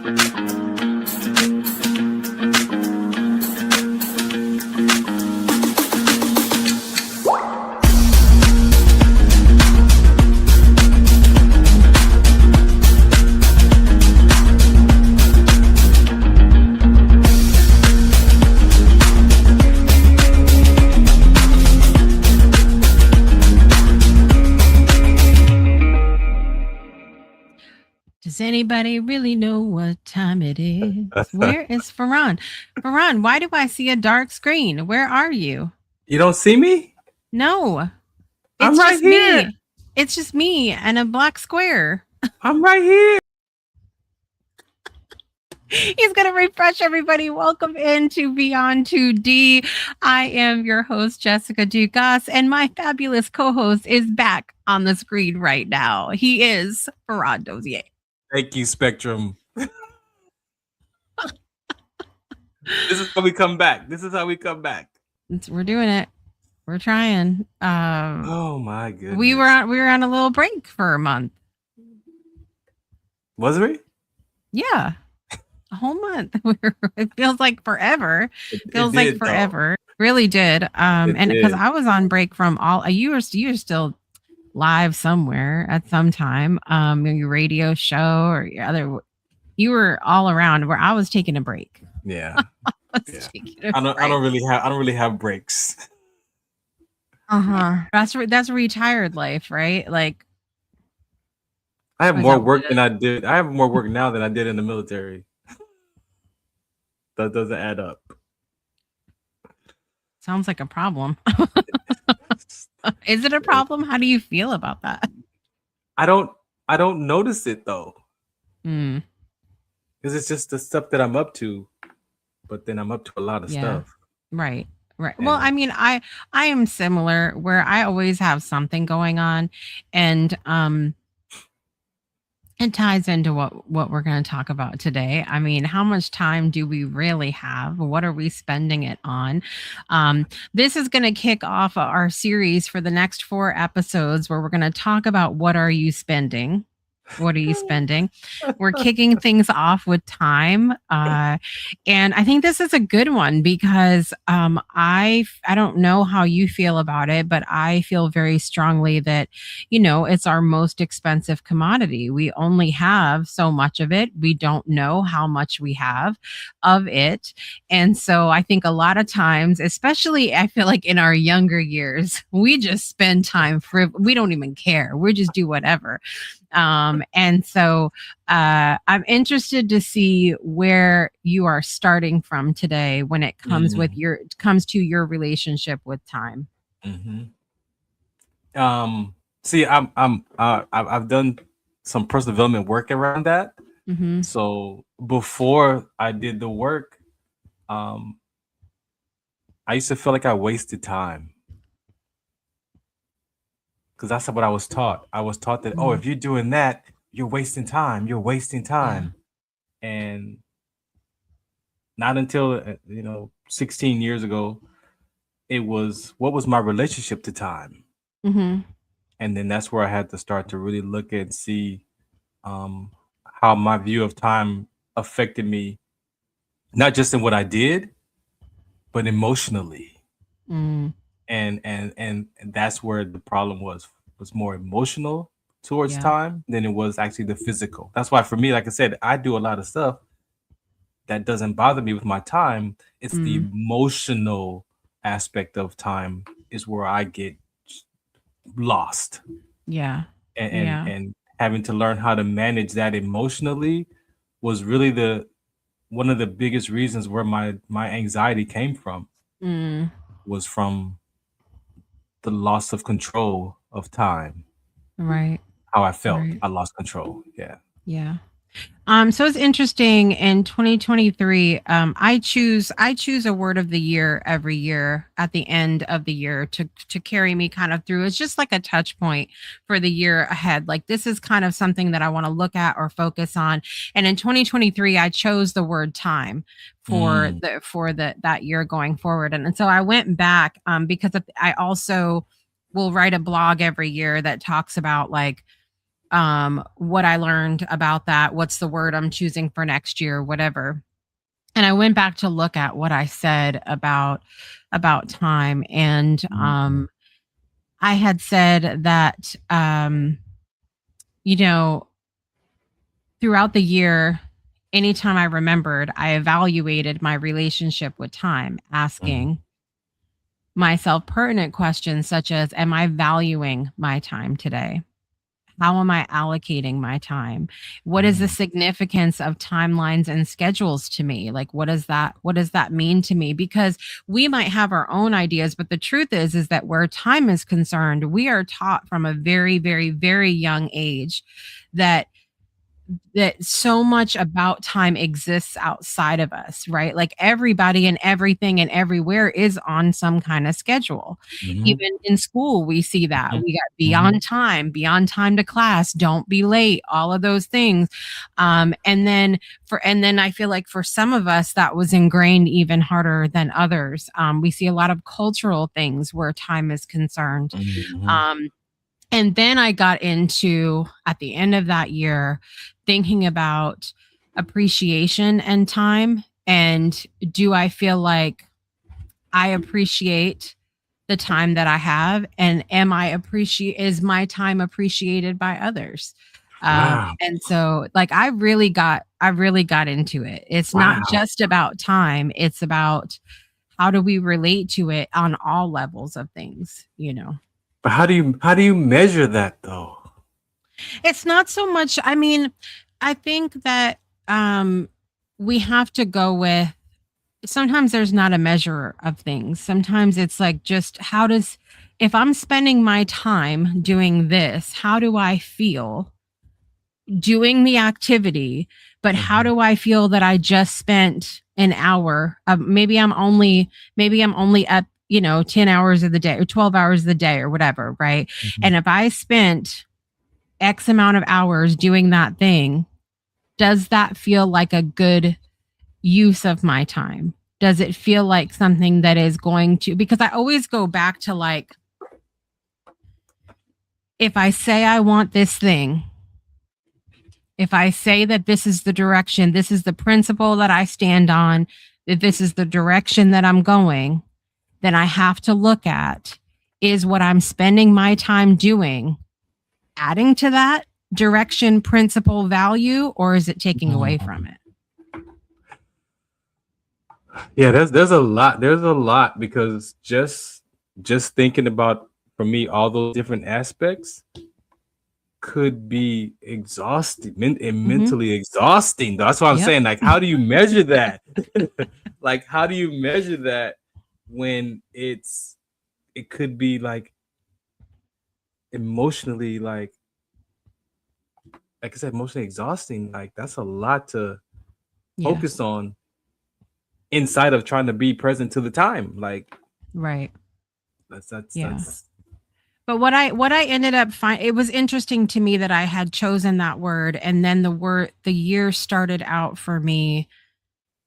Does anybody really know what time it is? Where is Farron? Farron, why do I see a dark screen? Where are you? You don't see me? No, I'm it's right just here. me. It's just me and a black square. I'm right here. He's going to refresh everybody. Welcome into Beyond 2D. I am your host, Jessica Dugas, and my fabulous co-host is back on the screen right now. He is Farron Dozier. Thank you, Spectrum. This is how we come back. We're doing it. We're trying. Oh my goodness. We were on a little break for a month. Was we? Yeah. A whole month. It feels like forever. Feels like forever. Though. Really did. And because I was on break from all you were still live somewhere at some time. Your radio show or your other, you were all around where I was taking a break. Yeah. I don't really have breaks. That's retired life, right? Like I have more work than I did. I have more work now than I did in the military. That doesn't add up. Sounds like a problem. Is it a problem? How do you feel about that? I don't notice it though. Because it's just the stuff that I'm up to. But then I'm up to a lot of stuff. Right. Well, I mean, I am similar where I always have something going on, and it ties into what we're going to talk about today. I mean, how much time do we really have? What are we spending it on? This is going to kick off our series for the next 4 episodes where we're going to talk about what are you spending? What are you spending? We're kicking things off with time. And I think this is a good one because I don't know how you feel about it, but I feel very strongly that, it's our most expensive commodity. We only have so much of it. We don't know how much we have of it. And so I think a lot of times, especially I feel like in our younger years, we just spend time we don't even care. We just do whatever. And so I'm interested to see where you are starting from today when it comes comes to your relationship with time. See, I've done some personal development work around that. So before I did the work, I used to feel like I wasted time. Because that's what I was taught. I was taught that, if you're doing that, you're wasting time. Yeah. And not until, 16 years ago, it was, what was my relationship to time? And then that's where I had to start to really look and see how my view of time affected me, not just in what I did, but emotionally. And that's where the problem was more emotional towards time than it was actually the physical. That's why for me, like I said, I do a lot of stuff that doesn't bother me with my time. It's the emotional aspect of time is where I get lost. And having to learn how to manage that emotionally was really one of the biggest reasons where my anxiety came from. Was from the loss of control of time. Right. How I felt. Right. I lost control. Yeah. So it's interesting. In 2023, I choose a word of the year every year at the end of the year to carry me kind of through. It's just like a touch point for the year ahead. Like this is kind of something that I want to look at or focus on. And in 2023, I chose the word time for that year going forward. And so I went back because I also will write a blog every year that talks about like what I learned about that, what's the word I'm choosing for next year, whatever. And I went back to look at what I said about time, and I had said that you know, throughout the year, anytime I remembered, I evaluated my relationship with time, asking myself pertinent questions such as, am I valuing my time today? How am I allocating my time? What is the significance of timelines and schedules to me? Like, what does that mean to me? Because we might have our own ideas, but the truth is that where time is concerned, we are taught from a very, very, very young age that so much about time exists outside of us, right? Like everybody and everything and everywhere is on some kind of schedule. Even in school, we see that. We got beyond time to class, don't be late, all of those things. And then I feel like for some of us that was ingrained even harder than others. We see a lot of cultural things where time is concerned. And then I got into, at the end of that year, thinking about appreciation and time. And do I feel like I appreciate the time that I have? And is my time appreciated by others? Wow. And so like I really got into it. It's not just about time. It's about how do we relate to it on all levels of things, you know? But how do you measure that though? It's not so much, I mean, I think that we have to go with, sometimes there's not a measure of things. Sometimes it's like just if I'm spending my time doing this, how do I feel doing the activity? But how do I feel that I just spent an hour? Maybe I'm only up 10 hours of the day or 12 hours of the day or whatever, right? And if I spent X amount of hours doing that thing, does that feel like a good use of my time? Does it feel like something that is going to, because I always go back to like, if I say I want this thing, if I say that this is the direction, this is the principle that I stand on, that this is the direction that I'm going, then I have to look at, is what I'm spending my time doing adding to that direction, principle, value, or is it taking away from it? Yeah, there's a lot because just thinking about, for me, all those different aspects could be exhausting and mentally exhausting. That's what I'm saying. Like, how do you measure that? Like, how do you measure that when it could be like emotionally, like I said, emotionally exhausting. Like, that's a lot to focus on inside of trying to be present to the time. Like, right. That's But what I ended up finding, it was interesting to me that I had chosen that word, and then the year started out for me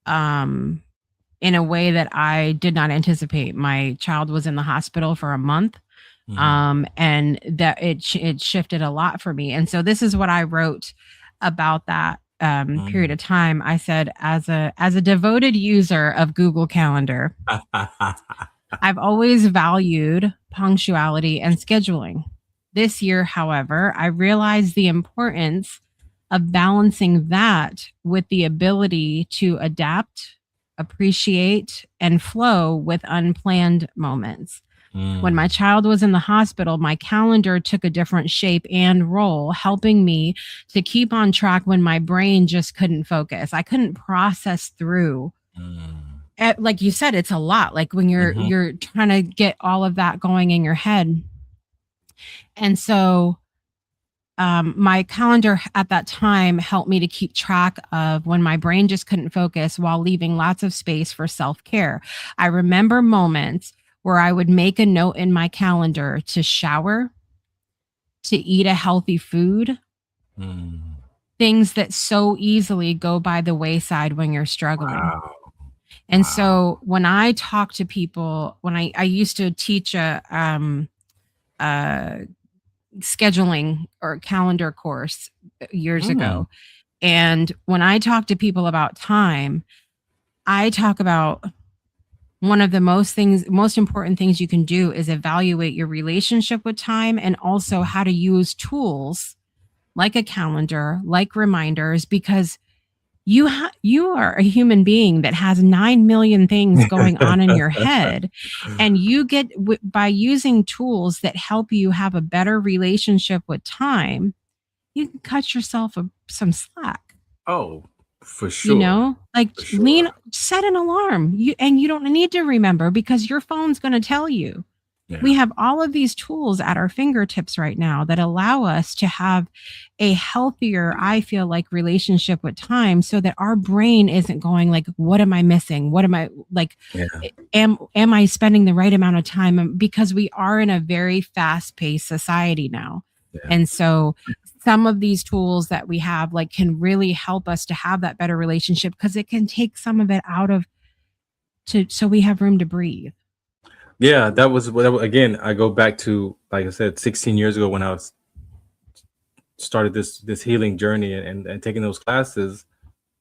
in a way that I did not anticipate. My child was in the hospital for a month. And that it shifted a lot for me. And so this is what I wrote about that period of time. I said, as a devoted user of Google Calendar, I've always valued punctuality and scheduling. This year, however, I realized the importance of balancing that with the ability to adapt, appreciate, and flow with unplanned moments. When my child was in the hospital, my calendar took a different shape and role, helping me to keep on track when my brain just couldn't focus. I couldn't process through. Like you said, it's a lot. Like when you're trying to get all of that going in your head. And so my calendar at that time helped me to keep track of when my brain just couldn't focus while leaving lots of space for self-care. I remember moments where I would make a note in my calendar to shower, to eat a healthy food, things that so easily go by the wayside when you're struggling. And so when I talk to people, when I used to teach scheduling or calendar course years Mm. ago. And when I talk to people about time, I talk about one of the most important things you can do is evaluate your relationship with time, and also how to use tools like a calendar, like reminders, because you are a human being that has 9 million things going on in your head, and you get by using tools that help you have a better relationship with time, you can cut yourself some slack. Oh, for sure. Like For lean, sure. set an alarm. You don't need to remember, because your phone's going to tell you. We Yeah. have all of these tools at our fingertips right now that allow us to have a healthier, I feel like, relationship with time, so that our brain isn't going like, what am I missing? What am I like? Yeah. Am I spending the right amount of time? Because we are in a very fast paced society now. Yeah. And so some of these tools that we have like can really help us to have that better relationship, because it can take some of it out of to so we have room to breathe. Yeah, that was again, I go back to, like I said, 16 years ago when I was started this healing journey, and taking those classes.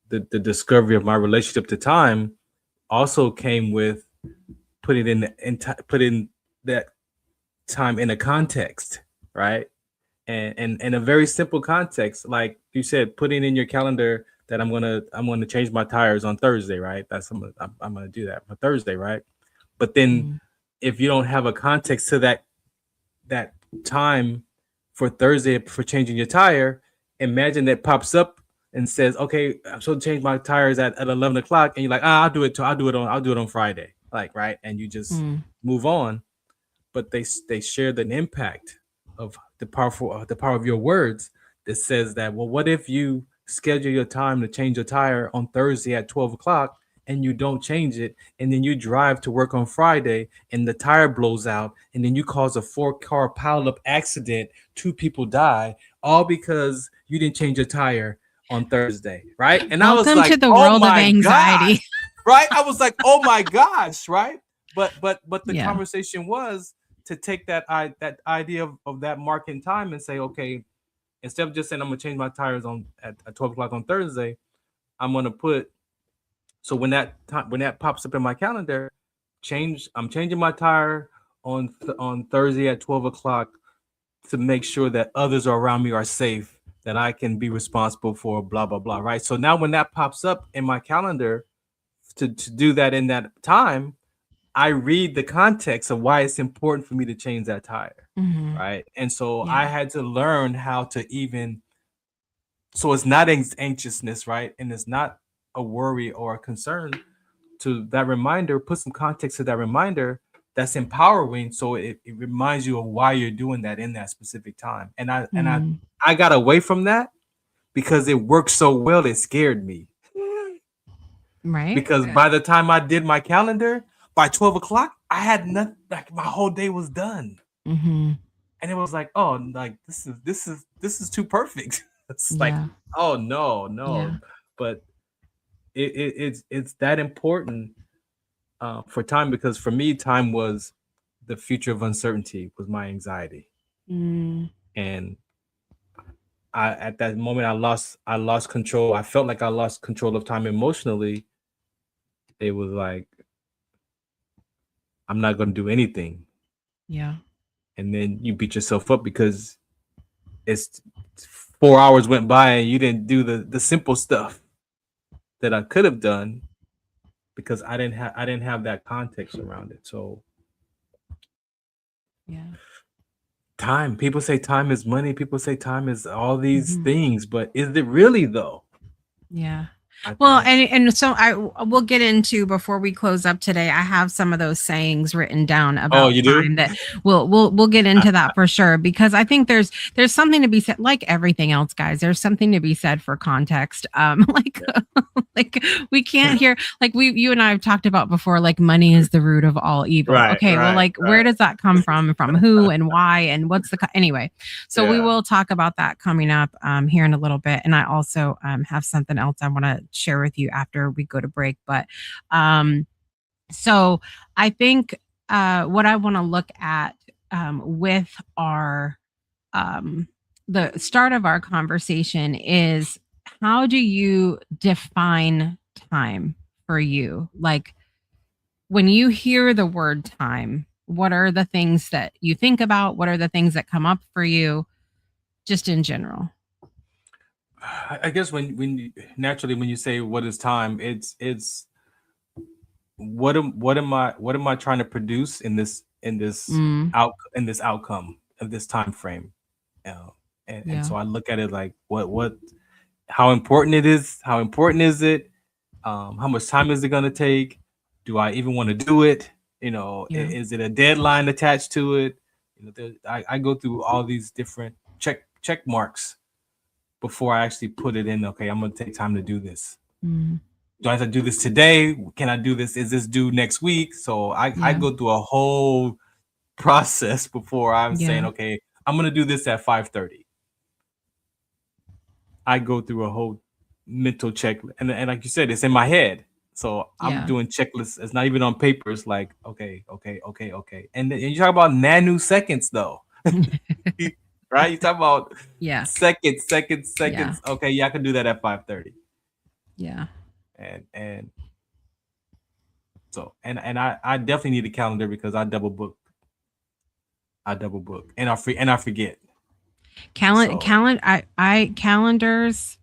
The discovery of my relationship to time also came with putting that time in a context, right? And in a very simple context, like you said, putting in your calendar that I'm gonna change my tires on Thursday, right? I'm gonna do that for Thursday, right? But then Mm. if you don't have a context to that time for Thursday for changing your tire, imagine that pops up and says, "Okay, I'm supposed to change my tires at 11 o'clock," and you're like, I'll do it on Friday, like, right, and you just Mm. move on. But they shared an impact of the power of your words that says that, well, what if you schedule your time to change your tire on Thursday at 12 o'clock, and you don't change it, and then you drive to work on Friday and the tire blows out, and then you cause a 4-car pileup accident, 2 people die, all because you didn't change your tire on Thursday, right? And I was Welcome to like, the oh world of my gosh, anxiety. right? I was like, oh my gosh, right? But the Yeah. conversation was to take that idea of that mark in time and say, okay, instead of just saying I'm gonna change my tires at 12 o'clock on Thursday, I'm gonna put, so when that pops up in my calendar, I'm changing my tire on Thursday at 12 o'clock to make sure that others around me are safe, that I can be responsible for blah blah blah, right? So now when that pops up in my calendar to do that in that time, I read the context of why it's important for me to change that tire, Hmm. right? And so I Yeah. had to learn how to even, so it's not anxiousness, right? And it's not a worry or a concern to that reminder, put some context to that reminder that's empowering, so it reminds you of why you're doing that in that specific time. Mm. I got away from that because it worked so well, it scared me. Right. Because by the time I did my calendar, by 12 o'clock, I had nothing, like my whole day was done. Hmm. And it was like, oh, like this is too perfect. It's like, Yeah. oh no. Yeah. But it's that important for time, because for me, time was the future of uncertainty, was my anxiety. Mm. And at that moment I lost control. I felt like I lost control of time emotionally. It was like, I'm not gonna do anything. Yeah. And then you beat yourself up because it's 4 hours went by and you didn't do the simple stuff that I could have done, because I didn't have that context around it. So Yeah. time, people say time is money, people say time is all these Hmm. things, but is it really though? Yeah. I, Well, I and so I will get into, before we close up today, I have some of those sayings written down Oh, about you do? time that we'll get into that for sure, because I think there's something to be said, like everything else, guys. There's something to be said for context. Like like we can't hear, like you and I have talked about before, like money is the root of all evil. Right, Okay, well, right, like where right. does that come from who and why, and what's anyway. So we Yeah. will talk about that coming up here in a little bit. And I also have something else I want to share with you after we go to break. But so I think what I want to look at with our the start of our conversation is, how do you define time for you? Like, when you hear the word time, what are the things that you think about? What are the things that come up for you, just in general? I guess naturally when you say what is time, it's what am I trying to produce Mm, in this outcome of this time frame, uh, and yeah, so I look at it like what how important it is, how important is it, how much time is it going to take, do I even want to do it, yeah, is it a deadline attached to it, I go through all these different check marks before I actually put it in. Okay, I'm going to take time to do this. mm, Do I have to do this today? Can I do this? Is this due next week? So I yeah, go through a whole process before I'm saying, yeah, okay, I'm going to do this at 5:30. I go through a whole mental checklist. And like you said, it's in my head. So I'm yeah. doing checklists. It's not even on paper. It's like, okay, okay, okay, okay. And then you talk about nanoseconds though. Right? You talk about Yeah, yeah, seconds. Okay, yeah, I can do that at 5:30. yeah. And so I definitely need a calendar because I double book. And I forget. So Calendars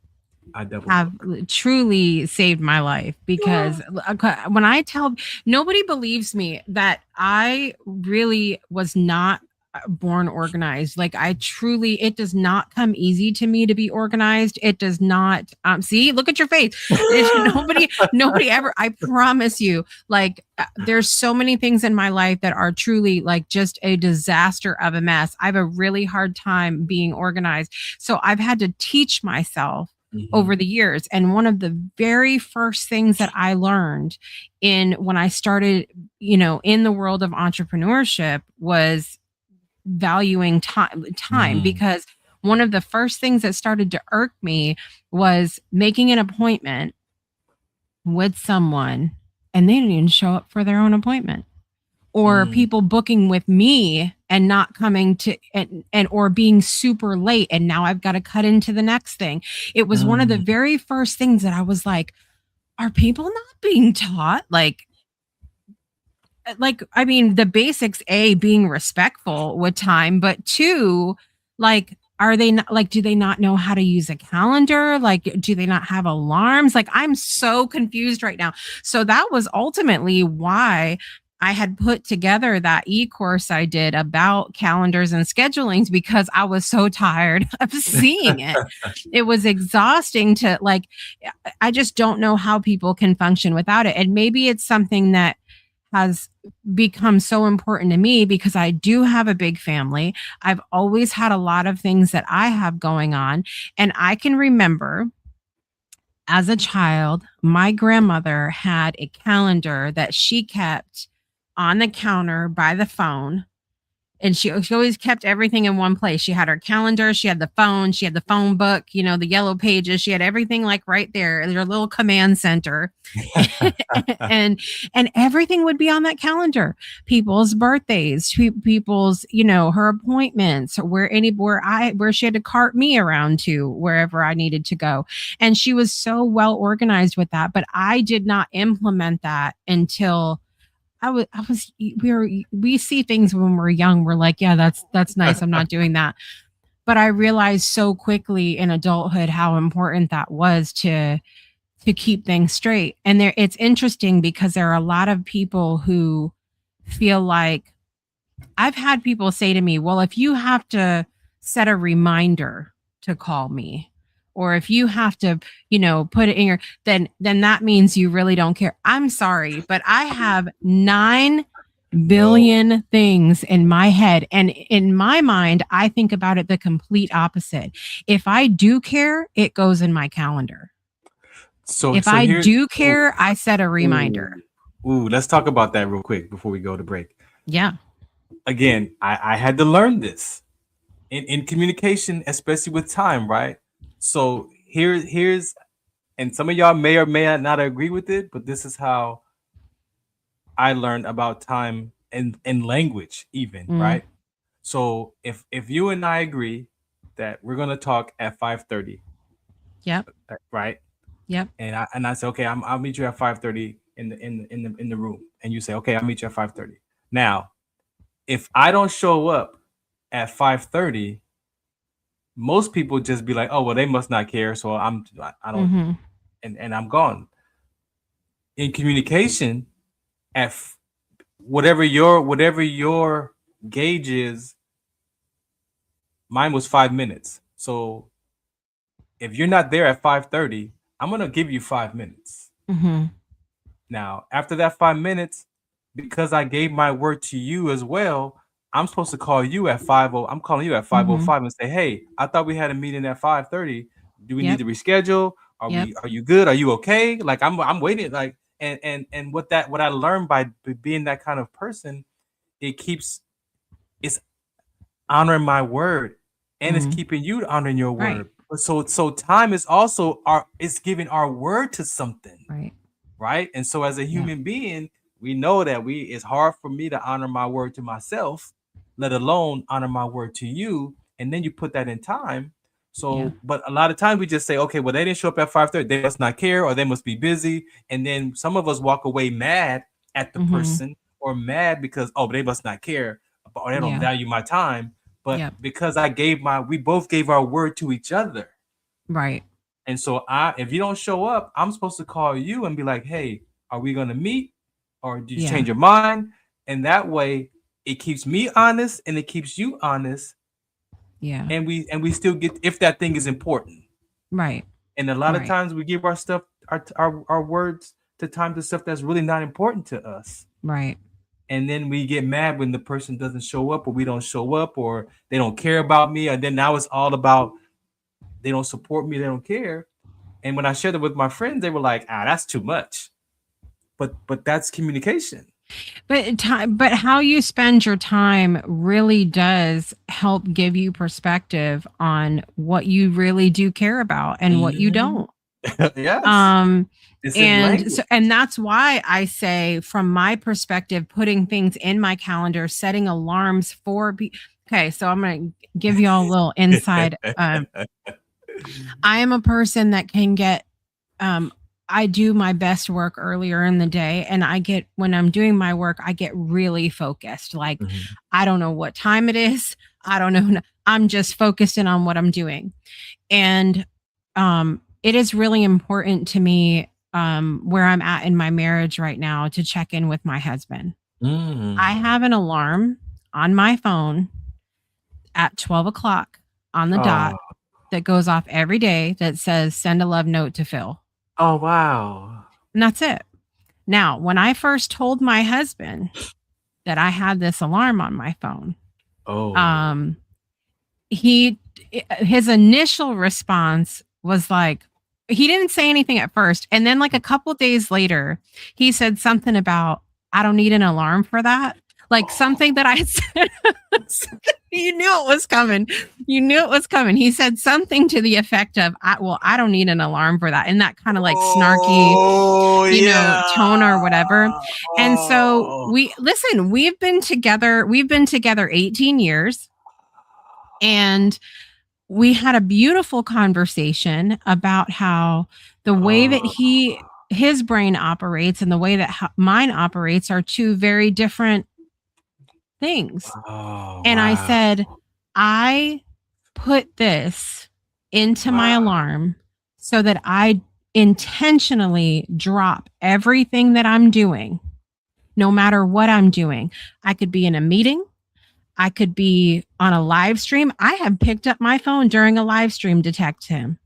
I double have book. truly saved my life, because when I tell, nobody believes me that I really was not born organized. Like, I truly, it does not come easy to me to be organized. It does not. See, look at your face. Nobody ever. I promise you. Like, there's so many things in my life that are truly like just a disaster of a mess. I have a really hard time being organized, so I've had to teach myself over Mhm. the years. And one of the very first things that I learned in when I started, in the world of entrepreneurship, was valuing time, Mm. because one of the first things that started to irk me was making an appointment with someone and they didn't even show up for their own appointment, or Mm. people booking with me and not coming to, and or being super late, and now I've got to cut into the next thing. It was one of the Mm. very first things that I was like, are people not being taught, I mean, the basics, A, being respectful with time, but two, like, are they not, like, do they not know how to use a calendar? Like, do they not have alarms? Like, I'm so confused right now. So that was ultimately why I had put together that e-course I did about calendars and schedulings, because I was so tired of seeing it. It was exhausting to, like, I just don't know how people can function without it. And maybe it's something that has become so important to me because I do have a big family. I've always had a lot of things that I have going on. And I can remember as a child, my grandmother had a calendar that she kept on the counter by the phone, and she always kept everything in one place. She had her calendar, she had the phone, she had the phone book, the yellow pages, she had everything like right there. There's a little command center. and and everything would be on that calendar. People's birthdays, people's, her appointments, where she had to cart me around to wherever I needed to go. And she was so well organized with that, but I did not implement that until we see things when we're young. We're like, yeah, that's nice. I'm not doing that. But I realized so quickly in adulthood how important that was to keep things straight. And it's interesting because there are a lot of people who feel like, I've had people say to me, well, if you have to set a reminder to call me, or if you have to, put it in your, then that means you really don't care. I'm sorry, but I have 9 No. billion things in my head. And in my mind, I think about it the complete opposite. If I do care, it goes in my calendar. So If so I here. do Ooh, care, I set a reminder. ooh, let's talk about that real quick before we go to break. Yeah. Again, I had to learn this in communication, especially with time, right? So here's and some of y'all may or may not agree with it, but this is how I learned about time in language, even, Mm, right? So if you and I agree that we're gonna talk at 5:30, Yep. right? Yep. And I say, okay, I'll meet you at 5:30 in the room, and you say, okay, I'll meet you at 5:30. Now, if I don't show up at 5:30, most people just be like, oh well, they must not care, so I don't, Mm-hmm. and I'm gone. In communication, at whatever your gauge is, mine was 5 minutes. So if you're not there at 5:30, I'm gonna give you 5 minutes. Mm-hmm. Now, after that 5 minutes, because I gave my word to you as well, I'm supposed to call you at 50. I'm calling you at Mm-hmm. 5:05 and say, hey, I thought we had a meeting at 5:30. Do we need Yep. to reschedule? Yep. Are you good? Are you okay? Like I'm waiting. Like and what I learned by being that kind of person, it keeps it's honoring my word, and it's Mm-hmm. keeping you honoring your Right. word. So time is also it's giving our word to something, Right. right? And so as a Yeah. human being, we know that it's hard for me to honor my word to myself, let alone honor my word to you. And then you put that in time. Yeah. So, but a lot of times we just say, okay, well, they didn't show up at 5:30. They must not care, or they must be busy. And then some of us walk away mad at the Mm-hmm. person, or mad because, oh, they must not care, or they don't Yeah. value my time. But Yep. because we both gave our word to each other. Right. And so if you don't show up, I'm supposed to call you and be like, hey, are we gonna meet? Or did you Yeah. change your mind? And that way it keeps me honest and it keeps you honest. Yeah. And we still get, if that thing is important. Right. And a lot of Right. times we give our stuff, our words to time to stuff that's really not important to us. Right. And then we get mad when the person doesn't show up, or we don't show up, or they don't care about me. And then now it's all about, they don't support me, they don't care. And when I shared it with my friends, they were like, that's too much. But that's communication. But how you spend your time really does help give you perspective on what you really do care about and what you Mhm. don't. Yes. Um It's in and language. so and that's why I say, from my perspective, putting things in my calendar, setting alarms for okay, so I'm going to give you all a little inside. I am a person that can get I do my best work earlier in the day, and when I'm doing my work, I get really focused. Like, Mhm. I don't know what time it is. I don't know. I'm just focused in on what I'm doing. And it is really important to me, where I'm at in my marriage right now, to check in with my husband. I Mm. have an alarm on my phone at 12 o'clock on the Oh. dot that goes off every day that says, send a love note to Phil. Oh, wow. And that's it. Now, when I first told my husband that I had this alarm on my phone, Oh. um, his initial response was like, he didn't say anything at first. And then, like, a couple days later, he said something about, I don't need an alarm for that. Like, something that I said. You knew it was coming. You knew it was coming. He said something to the effect of, I don't need an alarm for that. And that kind of like snarky, Oh, yeah. tone or whatever. And so Oh. we've been together 18 years, and we had a beautiful conversation about how the way that Oh. his brain operates and the way that mine operates are two very different things. Oh, And I wow. said, I put this into my Wow. alarm so that I intentionally drop everything that I'm doing, no matter what I'm doing. I could be in a meeting. I could be on a live stream. I have picked up my phone during a live stream to text him.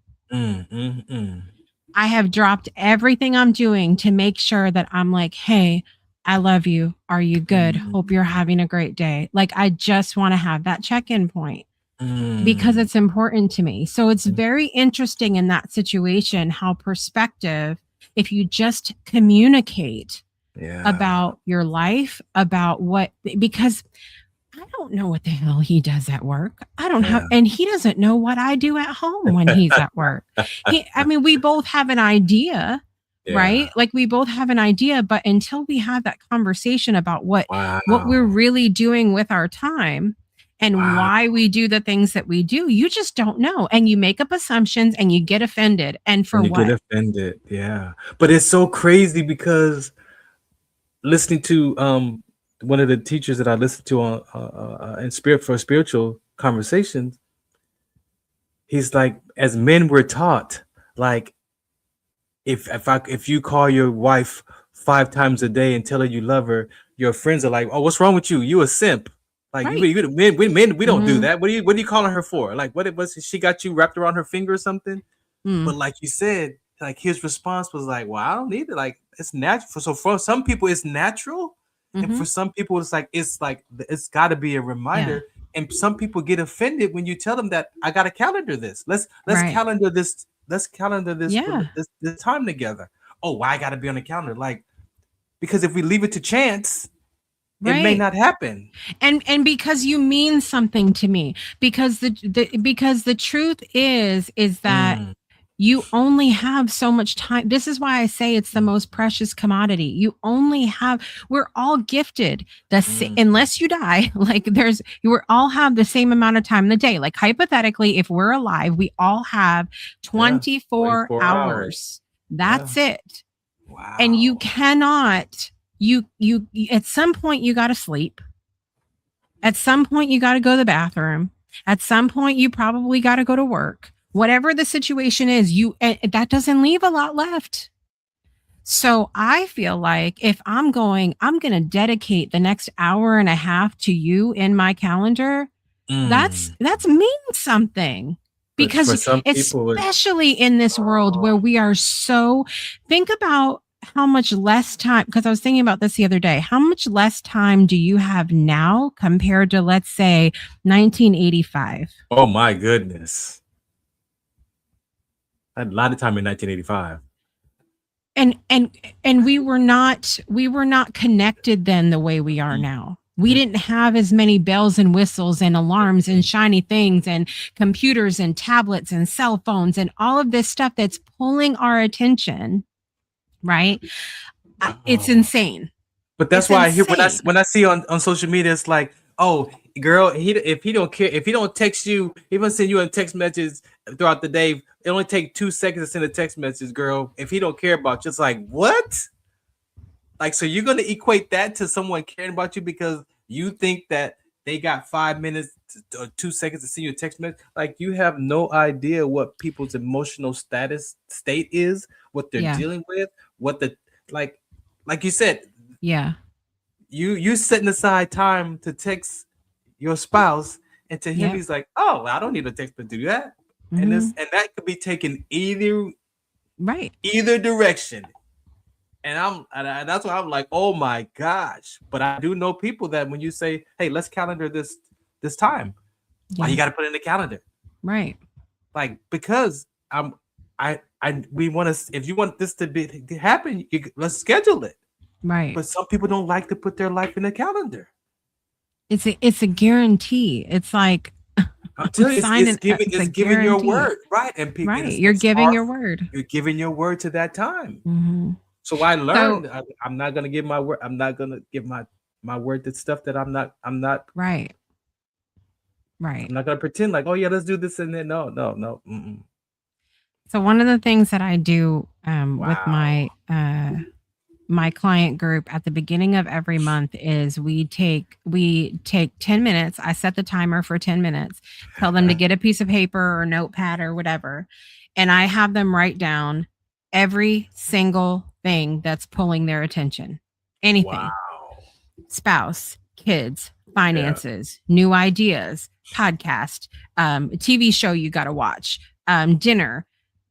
I have dropped everything I'm doing to make sure that I'm like, hey, I love you. Are you good? Hope you're having a great day. Like, I just want to have that check-in point because it's important to me. So it's very interesting in that situation how perspective, if you just communicate about your life, about because I don't know what the hell he does at work. I don't have, and he doesn't know what I do at home when he's at work. We both have an idea, right? Like, we both have an idea, but until we have that conversation about what we're really doing with our time and Wow. why we do the things that we do. You just don't know. And you make up assumptions and you get offended. And for And you get what? offended. Yeah. But it's so crazy because listening to one of the teachers that I listened to on in spiritual conversations, he's like, as men we're taught, like if you call your wife 5 times a day and tell her you love her, your friends are like, "Oh, what's wrong with you? You a simp." Like Right. men, we don't do Mhm. that. What are you calling her for? Like what it was, she got you wrapped around her finger or something? Mm. But like you said, like his response was like, "Well, I don't need it. Like it's natural." So for some people, it's natural, and Mhm. for some people, it's like it's got to be a Yeah. reminder. And some people get offended when you tell them that I got to calendar this. Let's Right. calendar this. Let's calendar this Yeah. this time together. Oh, why I got to be on the calendar? Like because if we leave it to chance, it may Right. not happen. And because you mean something to me, because the truth is that Mm, you only have so much time. This is why I say it's the mm, most precious commodity. You only have, we're all gifted mm. unless you die, like you all have the same amount of time in the day. Like hypothetically, if we're alive, we all have Yeah, 24 24 hours. hours. Yeah. That's it. And you Wow. cannot, you at some point you got to sleep. At some point, you got to go to the bathroom. At some point, you probably got to go to work. Whatever the situation is, that doesn't leave a lot left. So I feel like if I'm going to dedicate the next hour and a half to you in my calendar. Mm. That's means something. But for Because some people, especially in this world where we are so, think about how much less time, because I was thinking about this the other day. How much less time do you have now compared to, let's say, 1985? oh my goodness, I had a lot of time in 1985. And we were not connected then the way we are Mm, now. We mm, didn't have as many bells and whistles and alarms and shiny things and computers and tablets and cell phones and all of this stuff that's pulling our attention, right? It's oh. insane. But that's It's why I hear insane. when I see on social media, it's like, oh, girl, if he don't care, if he don't text you, he gonna send you a text message throughout the day. It only take 2 seconds to send a text message, girl. If he don't care about you, it's like what? Like, so you're gonna equate that to someone caring about you because you think that they got 5 minutes or 2 seconds to send you a text message? Like, you have no idea what people's emotional state is, what they're Yeah. dealing with, what the like, like you said, Yeah. you setting aside time to text your spouse, and to him Yep. he's like, oh, well, I don't need a text to do that. And Hmm. that could be taken either Right. direction. And that's why I'm like, oh my gosh. But I do know people that when you say, hey, let's calendar this time, why you Yeah. got to put it in the calendar? Right. Like, because we want to, if you want this to happen, let's schedule it. Right. But some people don't like to put their life in the calendar. It's a guarantee. It's like I'm I'm telling you, signing. It's a it's giving your guarantee. word, right? And people, Right. You're it's giving hard. your word. You're giving your word to that time. Hmm. So I So learned I'm not gonna give my word. I'm not gonna give my word to stuff that I'm not. right. Right. I'm not gonna pretend like, oh yeah, let's do this and then no. Mm-mm. So one of the things that I do with Wow. my client group at the beginning of every month is we take 10 minutes. I set the timer for 10 minutes, tell them to get a piece of paper or notepad or whatever, and I have them write down every single thing that's pulling their attention. Anything. Wow. Spouse, kids, Yeah. finances, new ideas, podcast, TV show you got to watch, dinner,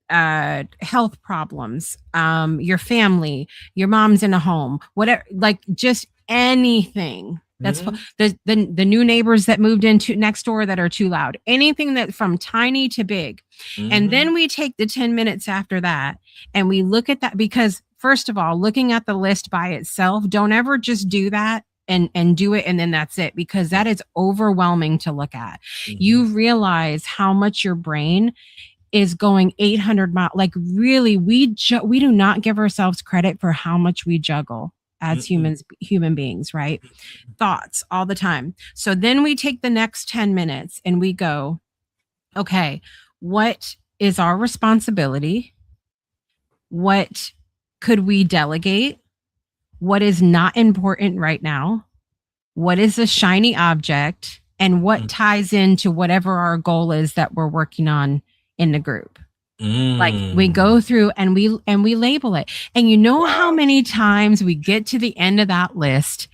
health problems, your family, your mom's in a home, whatever, like just anything that's Mhm. the new neighbors that moved into next door that are too loud, anything that from tiny to big. And Mhm. then we take the 10 minutes after that and we look at that, because first of all, looking at the list by itself, don't ever just do that and do it and then that's it, because that is overwhelming to look at. Mhm. You realize how much your brain is going 800 miles. Like really, we do not give ourselves credit for how much we juggle as human beings, right? Thoughts all the time. So then we take the next 10 minutes and we go, okay, what is our responsibility? What could we delegate? What is not important right now? What is a shiny object? And what ties into whatever our goal is that we're working on in the group? Like we go through and we label it. And you know how many times we get to the end of that list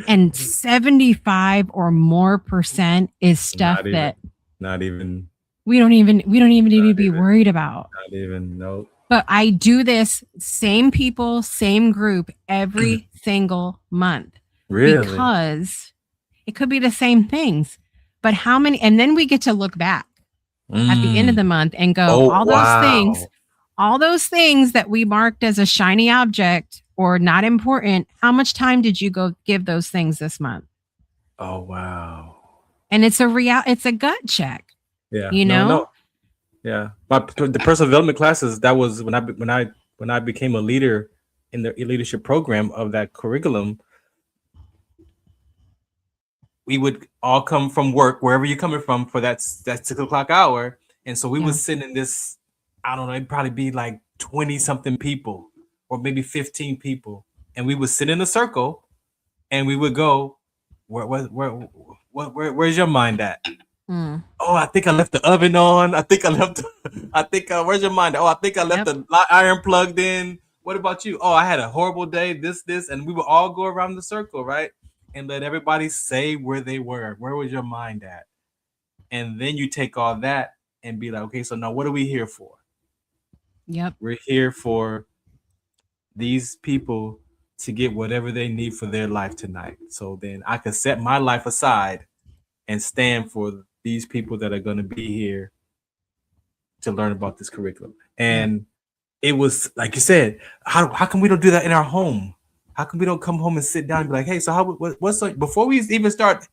and 75 or more percent is stuff that not even we don't even need to be worried about. Not even, no. But I do this same people, same group every single month. Really? Because it could be the same things. But how many, and then we get to look back at the end of the month and go, all those things that we marked as a shiny object or not important, how much time did you go give those things this month? Oh, wow. And it's a gut check. Yeah. You know? No. Yeah. But the personal development classes, that was when I became a leader in the leadership program of that curriculum. We would all come from work, wherever you're coming from, for that 6 o'clock hour. And so we would sit in this, I don't know, it'd probably be like 20 something people or maybe 15 people. And we would sit in a circle and we would go, where's your mind at? Oh, I think I left the oven on. Where's your mind? Oh, I think I left the iron plugged in. What about you? Oh, I had a horrible day, this. And we would all go around the circle, right? And let everybody say where they were. Where was your mind at? And then you take all that and be like, okay, so now what are we here for? Yep. We're here for these people to get whatever they need for their life tonight. So then I can set my life aside and stand for these people that are going to be here to learn about this curriculum. And it was, like you said, how come we don't do that in our home? How come we don't come home and sit down and be like, hey, so what's before we even start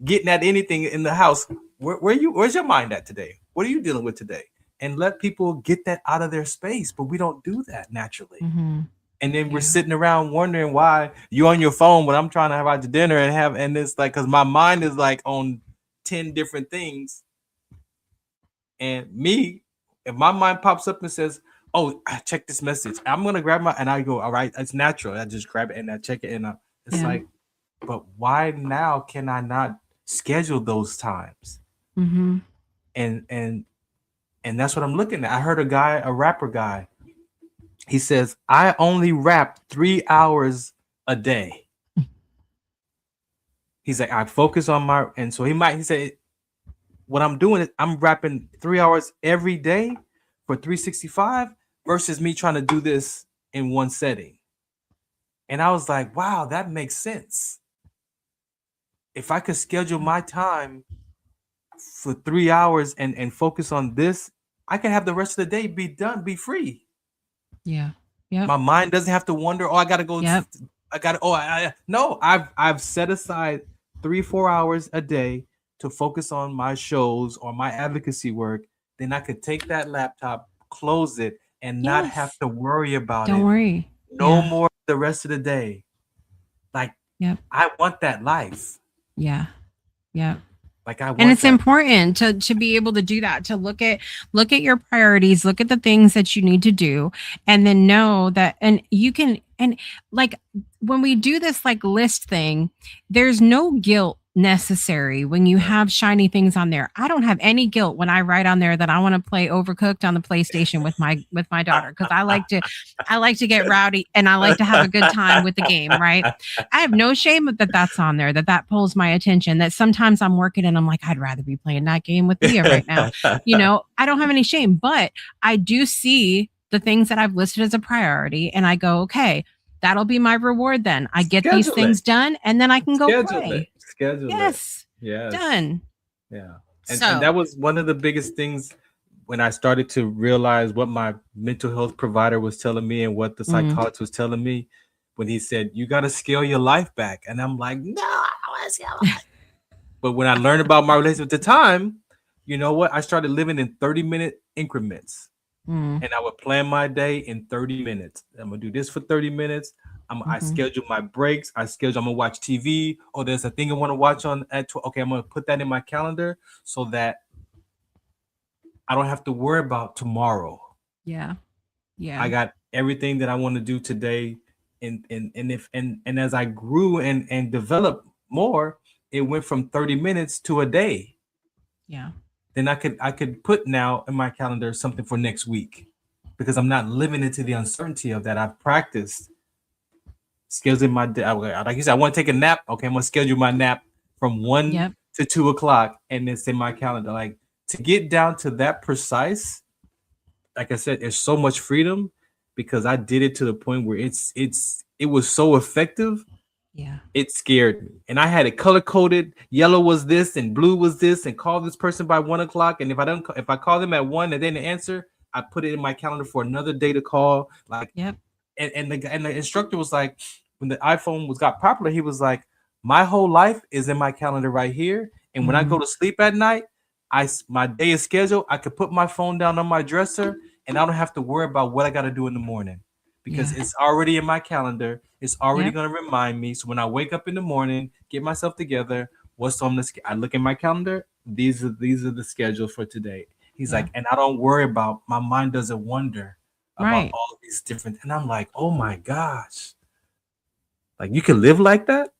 getting at anything in the house, where's your mind at today? What are you dealing with today? And let people get that out of their space. But we don't do that naturally. And then we're sitting around wondering why you're on your phone when I'm trying to have out to dinner and it's like, because my mind is like on 10 different things. And me, if my mind pops up and says, oh, I check this message, I'm going to grab and I go, all right, it's natural. I just grab it and I check it. And it's like, but why now can I not schedule those times? And that's what I'm looking at. I heard a rapper guy, he says, I only rap 3 hours a day. He's like, I focus on and so he said, what I'm doing is I'm rapping 3 hours every day for 365 versus me trying to do this in one setting. And I was like, wow, that makes sense. If I could schedule my time for 3 hours and focus on this, I can have the rest of the day be free. Yeah. Yeah. My mind doesn't have to wonder, oh, I got to go. No, I've set aside 3-4 hours a day to focus on my shows or my advocacy work. Then I could take that laptop, close it, and not have to worry about it. Don't worry. No more the rest of the day. Like, I want that life. Yeah. Yeah. Like I want and it's important to be able to do that, to look at your priorities, look at the things that you need to do, and then know that, and you can, and like when we do this like list thing, there's no guilt necessary when you have shiny things on there. I don't have any guilt when I write on there that I want to play Overcooked on the PlayStation with my daughter, because I like to get rowdy and I like to have a good time with the game, right? I have no shame that that's on there, that pulls my attention, that sometimes I'm working and I'm like, I'd rather be playing that game with Leah right now. I don't have any shame, but I do see the things that I've listed as a priority and I go, okay, that'll be my reward then. I get these things done and then I can go play. Schedule yes. Done. Yeah. And that was one of the biggest things when I started to realize what my mental health provider was telling me and what the psychologist was telling me when he said, you got to scale your life back. And I'm like, no, I don't want to scale my life. But when I learned about my relationship at the time, you know what? I started living in 30-minute increments. And I would plan my day in 30 minutes. I'm going to do this for 30 minutes. I schedule my breaks. I'm gonna watch TV. Oh, there's a thing I want to watch on at 12. Okay, I'm gonna put that in my calendar so that I don't have to worry about tomorrow. Yeah. I got everything that I want to do today. And as I grew and developed more, it went from 30 minutes to a day. Yeah. Then I could put now in my calendar something for next week, because I'm not living into the uncertainty of that. I've practiced scheduling my day. Like you said, I want to take a nap. Okay, I'm gonna schedule my nap from 1 to 2 o'clock, and it's in my calendar. Like, to get down to that precise, like I said, there's so much freedom, because I did it to the point where it was so effective. Yeah. It scared me. And I had it color coded. Yellow was this and blue was this, and call this person by 1 o'clock. And if I call them at 1 and they didn't answer, I put it in my calendar for another day to call. Like, and the instructor was like, when the iPhone got popular, he was like, my whole life is in my calendar right here. And when I go to sleep at night, my day is scheduled. I could put my phone down on my dresser, and I don't have to worry about what I got to do in the morning, because it's already in my calendar. It's already going to remind me. So when I wake up in the morning, get myself together, what's on the I look at my calendar. These are the schedules for today. He's like, and I don't worry about, my mind doesn't wonder about all of these different. And I'm like, oh my gosh, like, you can live like that.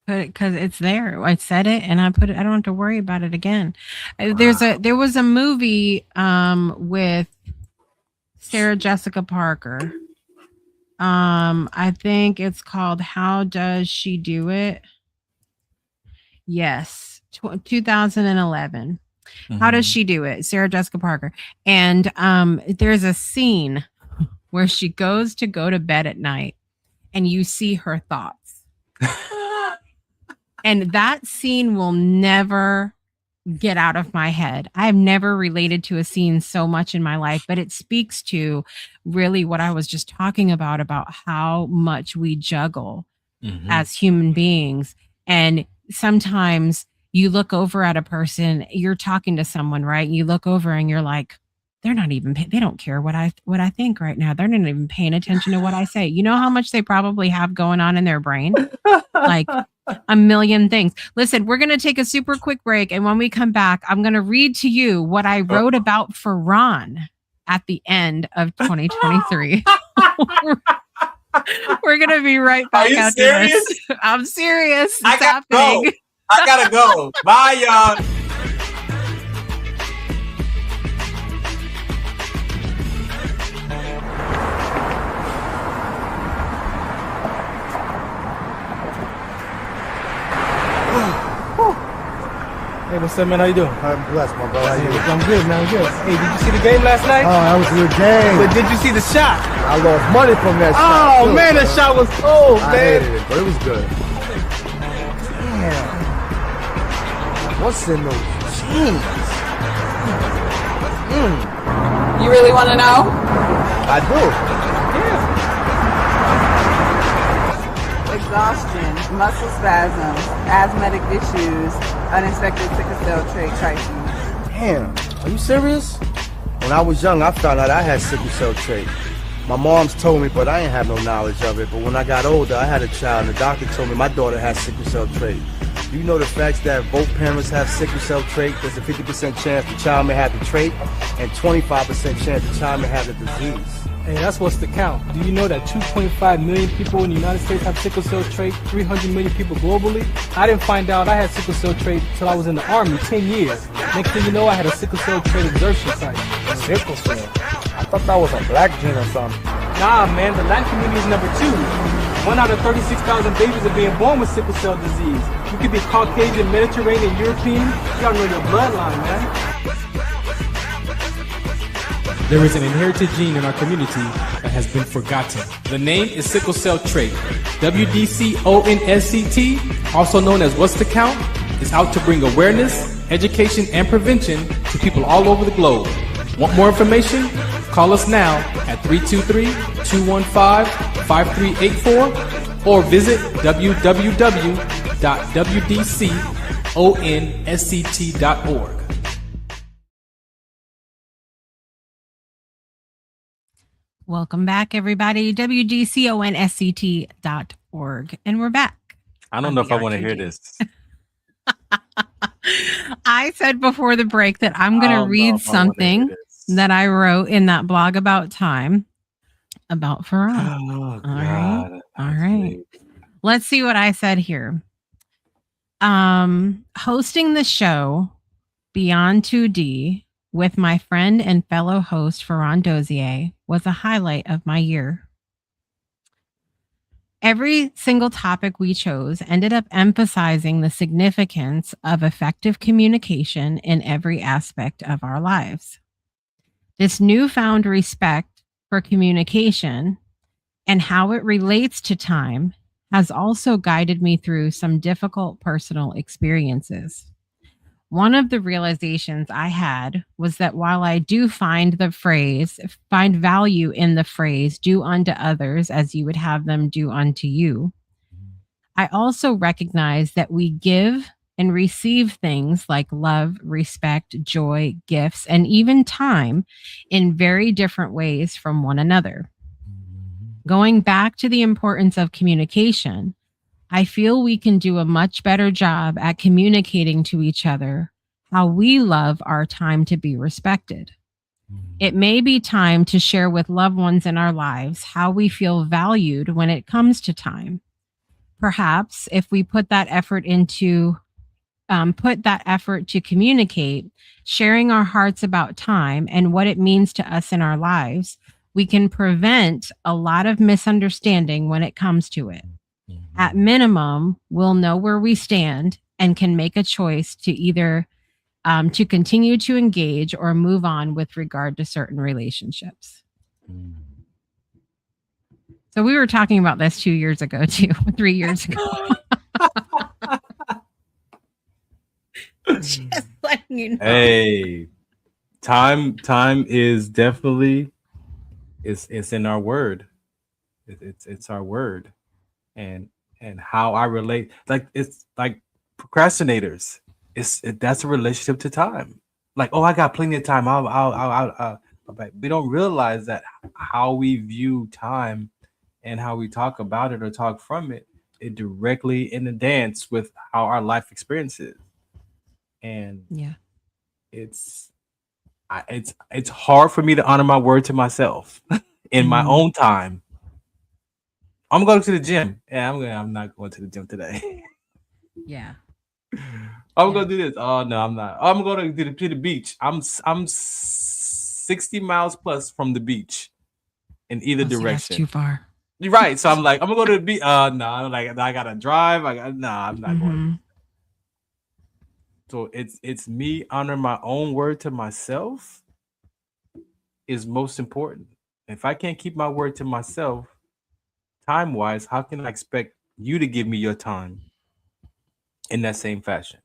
Because it's there. I said it and I put it. I don't have to worry about it again. Wow. There was a movie with Sarah Jessica Parker. I think it's called How Does She Do It? Yes, 2011. How Does She Do It? Sarah Jessica Parker. And there's a scene where she goes to go to bed at night, and you see her thoughts. And that scene will never get out of my head. I've never related to a scene so much in my life, but it speaks to really what I was just talking about how much we juggle as human beings. And sometimes you look over at a person, you're talking to someone, right? You look over and you're like, they're not even, they don't care what I think right now. They're not even paying attention to what I say. You know how much they probably have going on in their brain? Like a million things. Listen, we're going to take a super quick break. And when we come back, I'm going to read to you what I wrote about Farron at the end of 2023. We're going to be right back after this. I'm serious. It's happening. I gotta go. Bye, y'all. Hey, what's up, man? How you doing? I'm blessed, my brother. How you doing? I'm good, man. I'm good. Hey, did you see the game last night? Oh, that was a good game. But did you see the shot? I lost money from that shot. Oh, man, that shot was cold, man. I hated it, but it was good. Damn. What's in those jeans? You really want to know? I do. Exhaustion, muscle spasms, asthmatic issues, unexpected sickle cell trait crises. Damn, are you serious? When I was young, I found out I had sickle cell trait. My mom's told me, but I ain't have no knowledge of it. But when I got older, I had a child, and the doctor told me my daughter has sickle cell trait. Do you know the facts that both parents have sickle cell trait? There's a 50% chance the child may have the trait, and 25% chance the child may have the disease. Hey, that's what's the count. Do you know that 2.5 million people in the United States have sickle cell trait, 300 million people globally? I didn't find out I had sickle cell trait until I was in the Army, 10 years. Next thing you know, I had a sickle cell trait exertion site. Sickle cell? I thought that was a black gene or something. Nah, man, the Latin community is number 2. 1 out of 36,000 babies are being born with sickle cell disease. You could be Caucasian, Mediterranean, European. You gotta know your bloodline, man. There is an inherited gene in our community that has been forgotten. The name is sickle cell trait. WDCONSCT, also known as What's the Count, is out to bring awareness, education, and prevention to people all over the globe. Want more information? Call us now at 323-215-5384 or visit www.wdconsct.org. Welcome back, everybody. WDCONSCT.org. And we're back. I don't know if I want to hear this. I said before the break that I'm going to read something that I wrote in that blog about time about Farron. Oh, God. All right. Let's see what I said here. Hosting the show Beyond 2D with my friend and fellow host Farron Dozier was a highlight of my year. Every single topic we chose ended up emphasizing the significance of effective communication in every aspect of our lives. This newfound respect for communication and how it relates to time has also guided me through some difficult personal experiences. One of the realizations I had was that while I do find value in the phrase, do unto others as you would have them do unto you, I also recognize that we give and receive things like love, respect, joy, gifts, and even time in very different ways from one another. Going back to the importance of communication, I feel we can do a much better job at communicating to each other how we love our time to be respected. It may be time to share with loved ones in our lives how we feel valued when it comes to time. Perhaps if we put that effort to communicate, sharing our hearts about time and what it means to us in our lives, we can prevent a lot of misunderstanding when it comes to it. At minimum, we'll know where we stand and can make a choice to either to continue to engage or move on with regard to certain relationships. So we were talking about this 2 years ago, too, 3 years ago. Just letting you know. Hey, time is definitely it's in our word. It's our word. And how I relate, like it's like procrastinators. That's a relationship to time. Like, oh, I got plenty of time. But we don't realize that how we view time and how we talk about it or talk from it directly in the dance with how our life experience is. And yeah, it's hard for me to honor my word to myself in my own time. I'm going to the gym. Yeah, I'm not going to the gym today. Yeah. I'm gonna do this. Oh no, I'm not. I'm going to the beach. I'm 60 miles plus from the beach in either direction. That's too far. You're right. So I'm like, I'm gonna go to the beach. No, like I gotta drive. I'm not going. So it's me honoring my own word to myself is most important. If I can't keep my word to myself, time-wise, how can I expect you to give me your time in that same fashion?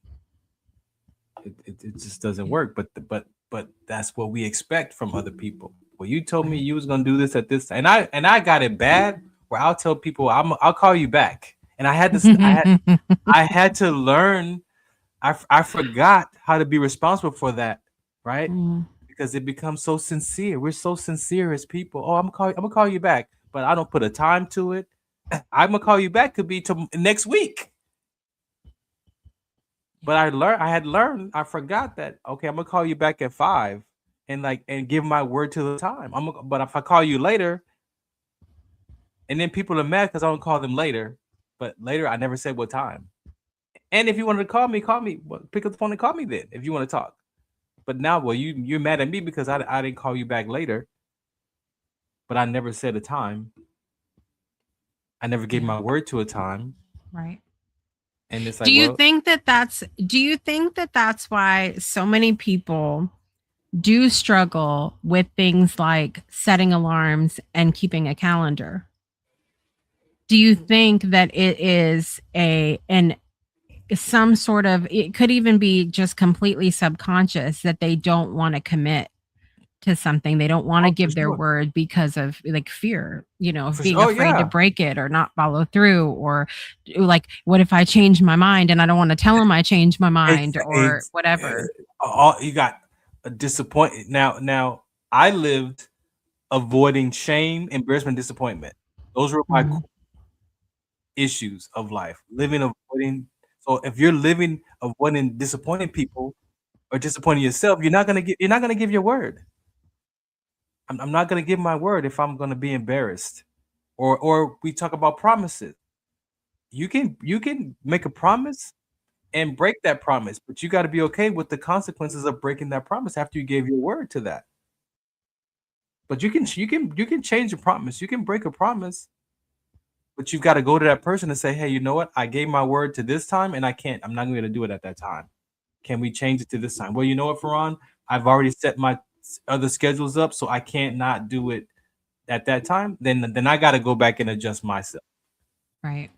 It just doesn't work. But that's what we expect from other people. Well, you told me you was gonna do this at this time, and I got it bad. Where I'll tell people I'll call you back, and I had to I had to learn. I forgot how to be responsible for that, right? Because it becomes so sincere. We're so sincere as people. Oh, I'm gonna call you back, but I don't put a time to it. I'm gonna call you back could be to next week. But I forgot that. Okay, I'm gonna call you back at 5 and give my word to the time. But if I call you later, and then people are mad because I don't call them later. But later, I never said what time. And if you wanted to call me, well, pick up the phone and call me then if you want to talk. But now, well, you're mad at me because I didn't call you back later. But I never said a time. I never gave my word to a time. Right. And it's like, do you think that that's why so many people do struggle with things like setting alarms and keeping a calendar? Do you think that it is some sort of, it could even be just completely subconscious that they don't want to commit to something? They don't want to give their word because of like fear, of being afraid to break it or not follow through, or like, what if I change my mind and I don't want to tell them I changed my mind or whatever. You got a disappointment. Now I lived avoiding shame, embarrassment, disappointment. Those were my Mhm. issues of life. Living avoiding. So if you're living avoiding disappointing people or disappointing yourself, you're not gonna give your word. I'm not gonna give my word if I'm gonna be embarrassed. Or we talk about promises. You can make a promise and break that promise, but you got to be okay with the consequences of breaking that promise after you gave your word to that. But you can change a promise. You can break a promise, but you've got to go to that person and say, "Hey, you know what? I gave my word to this time, and I can't. I'm not going to do it at that time. Can we change it to this time?" Well, you know what, Farron? I've already set my other schedules up, so I can't not do it at that time. Then I got to go back and adjust myself. Right.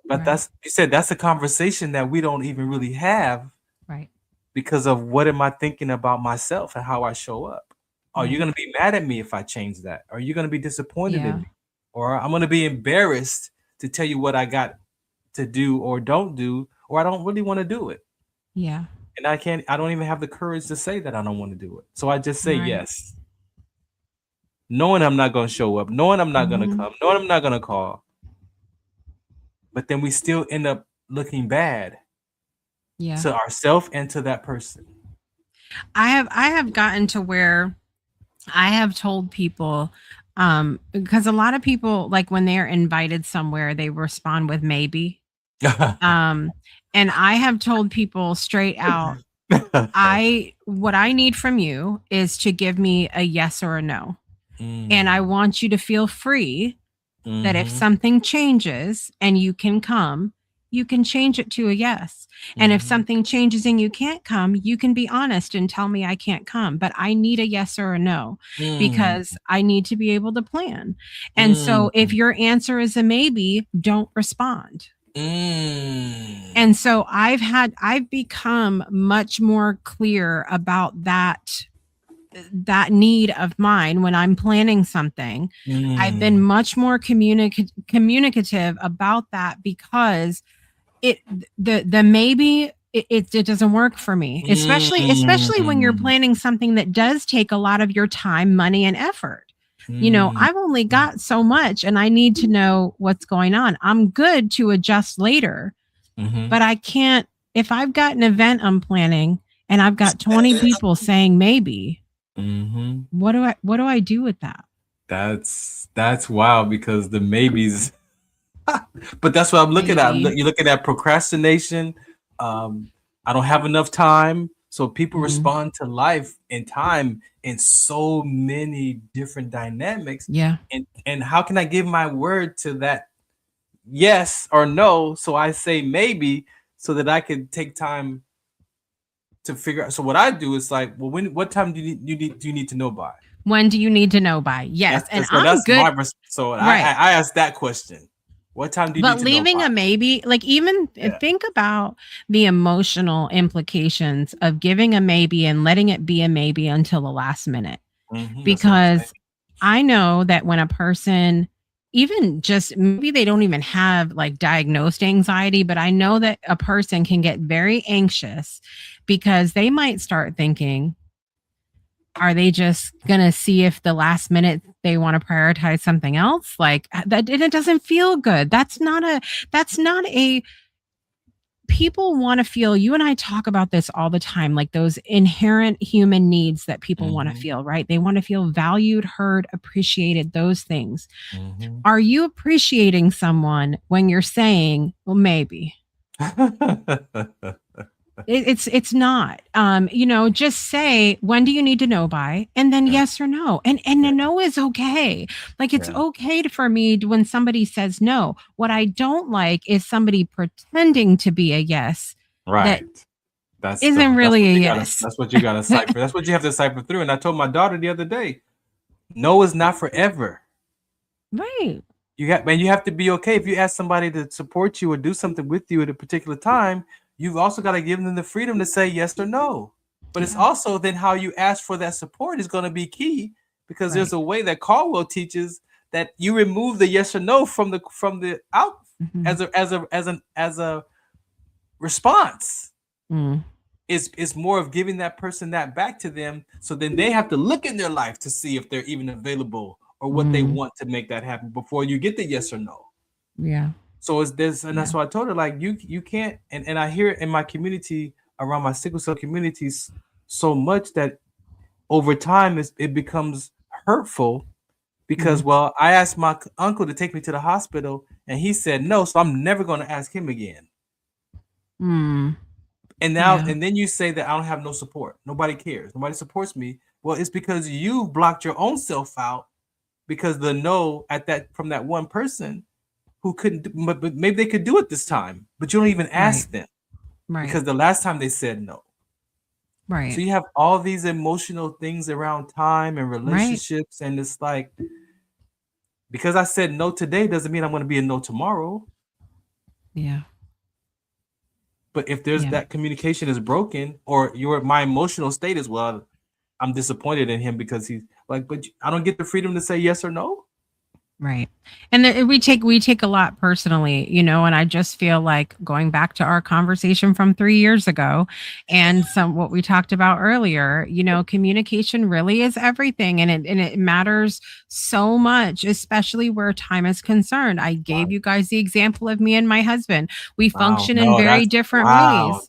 But Right. that's a conversation that we don't even really have Right. because of what am I thinking about myself and how I show up. Are you Right. going to be mad at me if I change that? Are you going to be disappointed in Yeah. me? Or I'm going to be embarrassed to tell you what I got to do or don't do, or I don't really want to do it. Yeah. And I don't even have the courage to say that I don't want to do it. So I just say Right. yes, knowing I'm not going to show up, knowing I'm not going to Mhm. come, knowing I'm not going to call. But then we still end up looking bad Yeah. to ourselves and to that person. I have gotten to where I have told people, because a lot of people, like when they're invited somewhere, they respond with maybe. Um, and I have told people straight out, what I need from you is to give me a yes or a no. And I want you to feel free that if Mhm, something changes and you can come, you can change it to a yes. And if mhm, something changes and you can't come, you can be honest and tell me I can't come, but I need a yes or a no mm, because I need to be able to plan. And so if mm, your answer is a maybe, don't respond. mm, And so I've become much more clear about that need of mine when I'm planning something. I've been mm, much more communicative about that because it the maybe it doesn't work for me, especially when you're mm, planning something that does take a lot of your time, money, and effort. mm, I've only got so much and I need to know what's going on. I'm good to adjust later, mhm. but I can't if I've got an event I'm planning and I've got 20 people saying maybe, Mhm. what do I do with that? That's wild because the maybes, but that's what I'm looking at. Maybe. You're looking at procrastination. Um, I don't have enough time. So people Mhm. respond to life and time in so many different dynamics. Yeah. And how can I give my word to that yes or no? So I say maybe so that I can take time to figure out. So what I do is like, well, what time do you need to know by? When do you need to know by? Yes. And So I'm that's my good. so Right. I asked that question. What time do you But need to know leaving by? a maybe, like even Yeah. think about the emotional implications of giving a maybe and letting it be a maybe until the last minute. That's what I'm saying. Because I know that when a person, even just maybe they don't even have like diagnosed anxiety, but I know that a person can get very anxious because they might start thinking, are they just gonna see if the last minute they want to prioritize something else like that? And it doesn't feel good. That's not a people want to feel. You and I talk about this all the time, like those inherent human needs that people want to Mhm, feel, right? They want to feel valued, heard, appreciated, those things. mhm. Are you appreciating someone when you're saying, well, maybe? It's not. Just say, when do you need to know by, and then Yeah, yes or no. And a yeah, no is okay. Like it's yeah. okay for me when somebody says no. What I don't like is somebody pretending to be a yes that Right. isn't That's really what a you gotta yes. that's what you gotta cipher. That's what you have to cipher through. And I told my daughter the other day, no is not forever. Right. You have to be okay if you ask somebody to support you or do something with you at a particular time. You've also got to give them the freedom to say yes or no. But it's Yeah. also then how you ask for that support is going to be key because there's Right. a way that Caldwell teaches that you remove the yes or no from the out Mhm. as a response. Mm. It's more of giving that person that back to them, so then they have to look in their life to see if they're even available or what they want to make that happen before you get the yes or no. Yeah. So it's this, and that's why I told her, like, you can't, and I hear it in my community, around my sickle cell communities, so much that over time it becomes hurtful because, well, I asked my uncle to take me to the hospital and he said no, so I'm never going to ask him again. And now, and then you say that I don't have no support. Nobody cares. Nobody supports me. Well, it's because you blocked your own self out because the no from that one person who couldn't, but maybe they could do it this time, but you don't even ask them. Right. Because the last time they said no. Right. So you have all these emotional things around time and relationships. Right. And it's like, because I said no today doesn't mean I'm going to be a no tomorrow. Yeah. But if there's that communication is broken, or my emotional state is, well, I'm disappointed in him because he's like, but I don't get the freedom to say yes or no. Right. And we take a lot personally, you know, and I just feel like going back to our conversation from 3 years ago and what we talked about earlier, you know, communication really is everything. And it matters so much, especially where time is concerned. I gave you guys the example of me and my husband. We function in very different ways.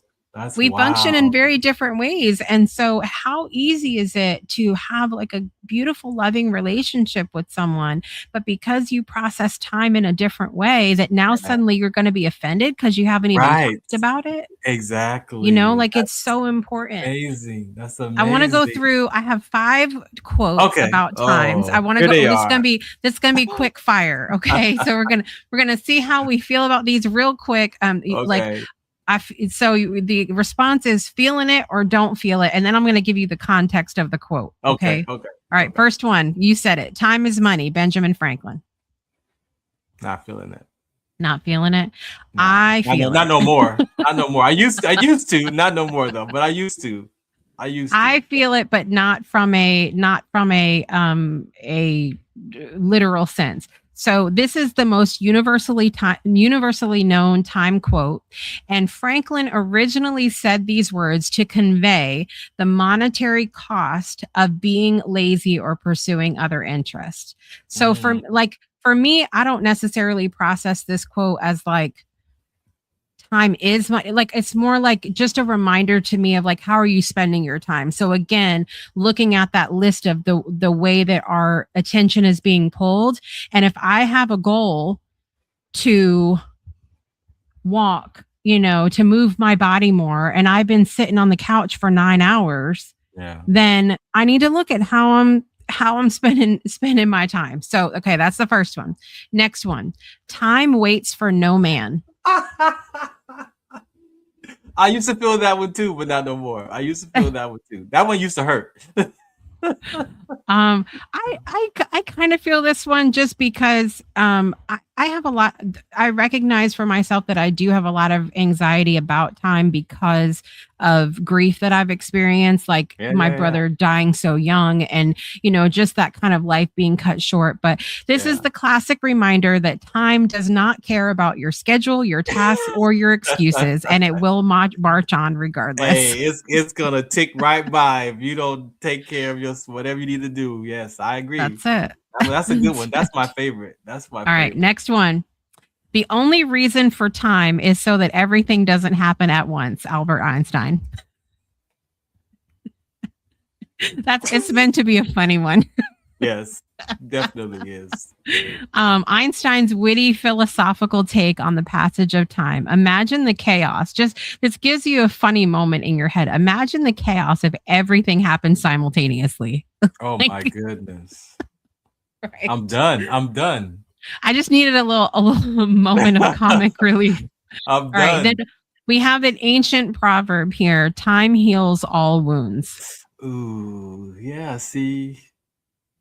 We function in very different ways. And so how easy is it to have like a beautiful, loving relationship with someone, but because you process time in a different way, that now suddenly you're going to be offended because you haven't even talked about it? Exactly. You know, like it's so important. Amazing. That's amazing. I want to go through, I have 5 quotes about times. I want to go, this is going to be quick fire. Okay. So we're going to see how we feel about these real quick. Like, so the response is feeling it or don't feel it. And then I'm going to give you the context of the quote. Okay. All right. First one, you said it. Time is money. Benjamin Franklin. Not feeling it. Not feeling it. No, I feel not no more. Not no more. I used to, not no more though, but I used to. I feel it, but not from a literal sense. So this is the most universally known time quote. And Franklin originally said these words to convey the monetary cost of being lazy or pursuing other interests. So for me, I don't necessarily process this quote as like, time is money. Like, it's more like just a reminder to me of like, how are you spending your time? So again, looking at that list of the way that our attention is being pulled. And if I have a goal to walk, you know, to move my body more, and I've been sitting on the couch for 9 hours, then I need to look at how I'm spending my time. So, okay, that's the first one. Next one, time waits for no man. I used to feel that one too, but not no more. I used to feel that one too. That one used to hurt. I kind of feel this one just because I have a lot. I recognize for myself that I do have a lot of anxiety about time because of grief that I've experienced, like my brother dying so young, and you know, just that kind of life being cut short. But this is the classic reminder that time does not care about your schedule, your tasks, or your excuses, and it will march on regardless. Hey, it's gonna tick right by if you don't take care of your whatever you need to do. Yes, I agree. That's it. That's a good one. That's my favorite. All right, next one. The only reason for time is so that everything doesn't happen at once. Albert Einstein. It's meant to be a funny one. Yes, definitely is. Einstein's witty philosophical take on the passage of time. Imagine the chaos. This gives you a funny moment in your head. Imagine the chaos if everything happened simultaneously. Oh my goodness. Right. I'm done. I just needed a little moment of comic relief. I'm done. Right, then we have an ancient proverb here. Time heals all wounds. Ooh, yeah. See,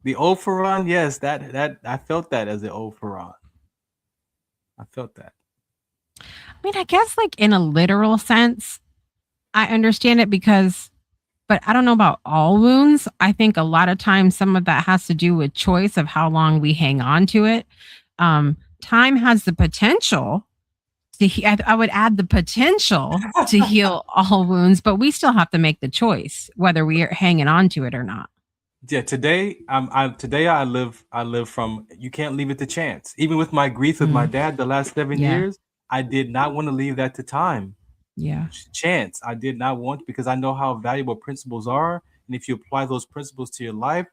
the old Farron. Yes, that I felt that as the old Farron. I felt that. I mean, I guess like in a literal sense, I understand it but I don't know about all wounds. I think a lot of times some of that has to do with choice of how long we hang on to it. Time has the potential I would add the potential to heal all wounds, but we still have to make the choice whether we are hanging on to it or not. Yeah, today I live from, you can't leave it to chance. Even with my grief with my dad the last 7 years, I did not want to leave that to time. Yeah. Chance. I did not want, because I know how valuable principles are. And if you apply those principles to your life,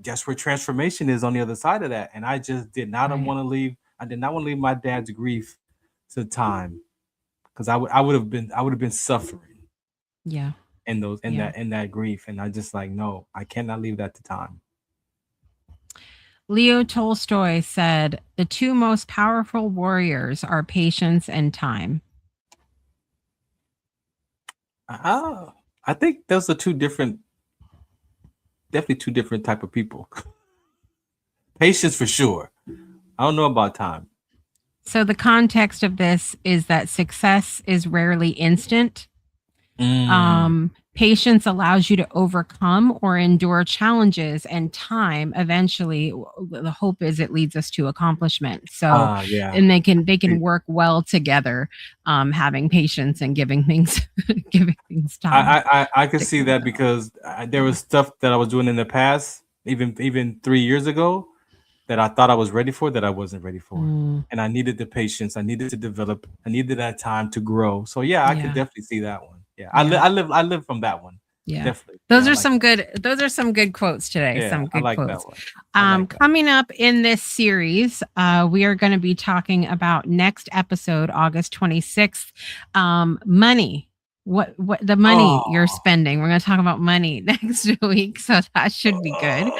that's where transformation is on the other side of that. And I just did not Right. want to leave. I did not want to leave my dad's grief to time, because I would have been suffering Yeah. in those Yeah. in that grief. And I just like, no, I cannot leave that to time. Leo Tolstoy said, "The two most powerful warriors are patience and time." I think those are definitely two different type of people. Patience for sure. I don't know about time. So the context of this is that success is rarely instant. Patience allows you to overcome or endure challenges, and time eventually, the hope is it leads us to accomplishment. So, Yeah. and they can work well together, having patience and giving things time. I could see that, because there was stuff that I was doing in the past, even 3 years ago, that I thought I was ready for, that I wasn't ready for. And I needed the patience. I needed to develop. I needed that time to grow. So yeah, I could definitely see that one. Yeah, I live from that one. Yeah. Definitely. Those Yeah, are some good. Those are some good quotes today. Yeah, Some I good like that quotes. one. I like that. Coming up in this series, we are going to be talking about next episode, August 26th. Money. What the money you're spending. We're going to talk about money next week, so that should be good.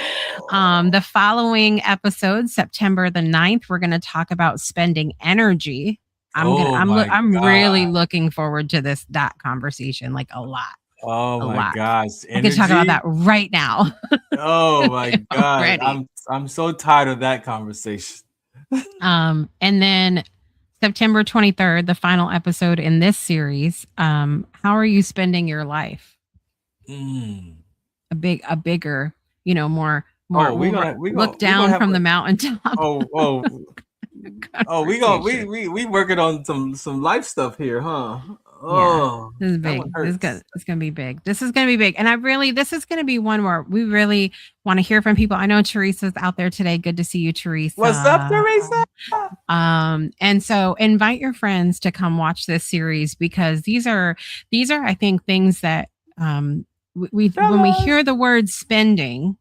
The following episode, September the 9th, we're going to talk about spending energy. I'm really looking forward to that conversation, like a lot. Oh A my lot. gosh. I can talk about that right now. Oh my God. Already. I'm so tired of that conversation. And then September 23rd, the final episode in this series. How are you spending your life? A bigger, more. We look down from the mountaintop. We working on some life stuff here, huh? Yeah, this is big. It's gonna be big. This is gonna be big, and this is gonna be one where we really want to hear from people. I know Teresa's out there today. Good to see you, Teresa. What's up, Teresa? And so invite your friends to come watch this series, because these are I think things that when we hear the word spending.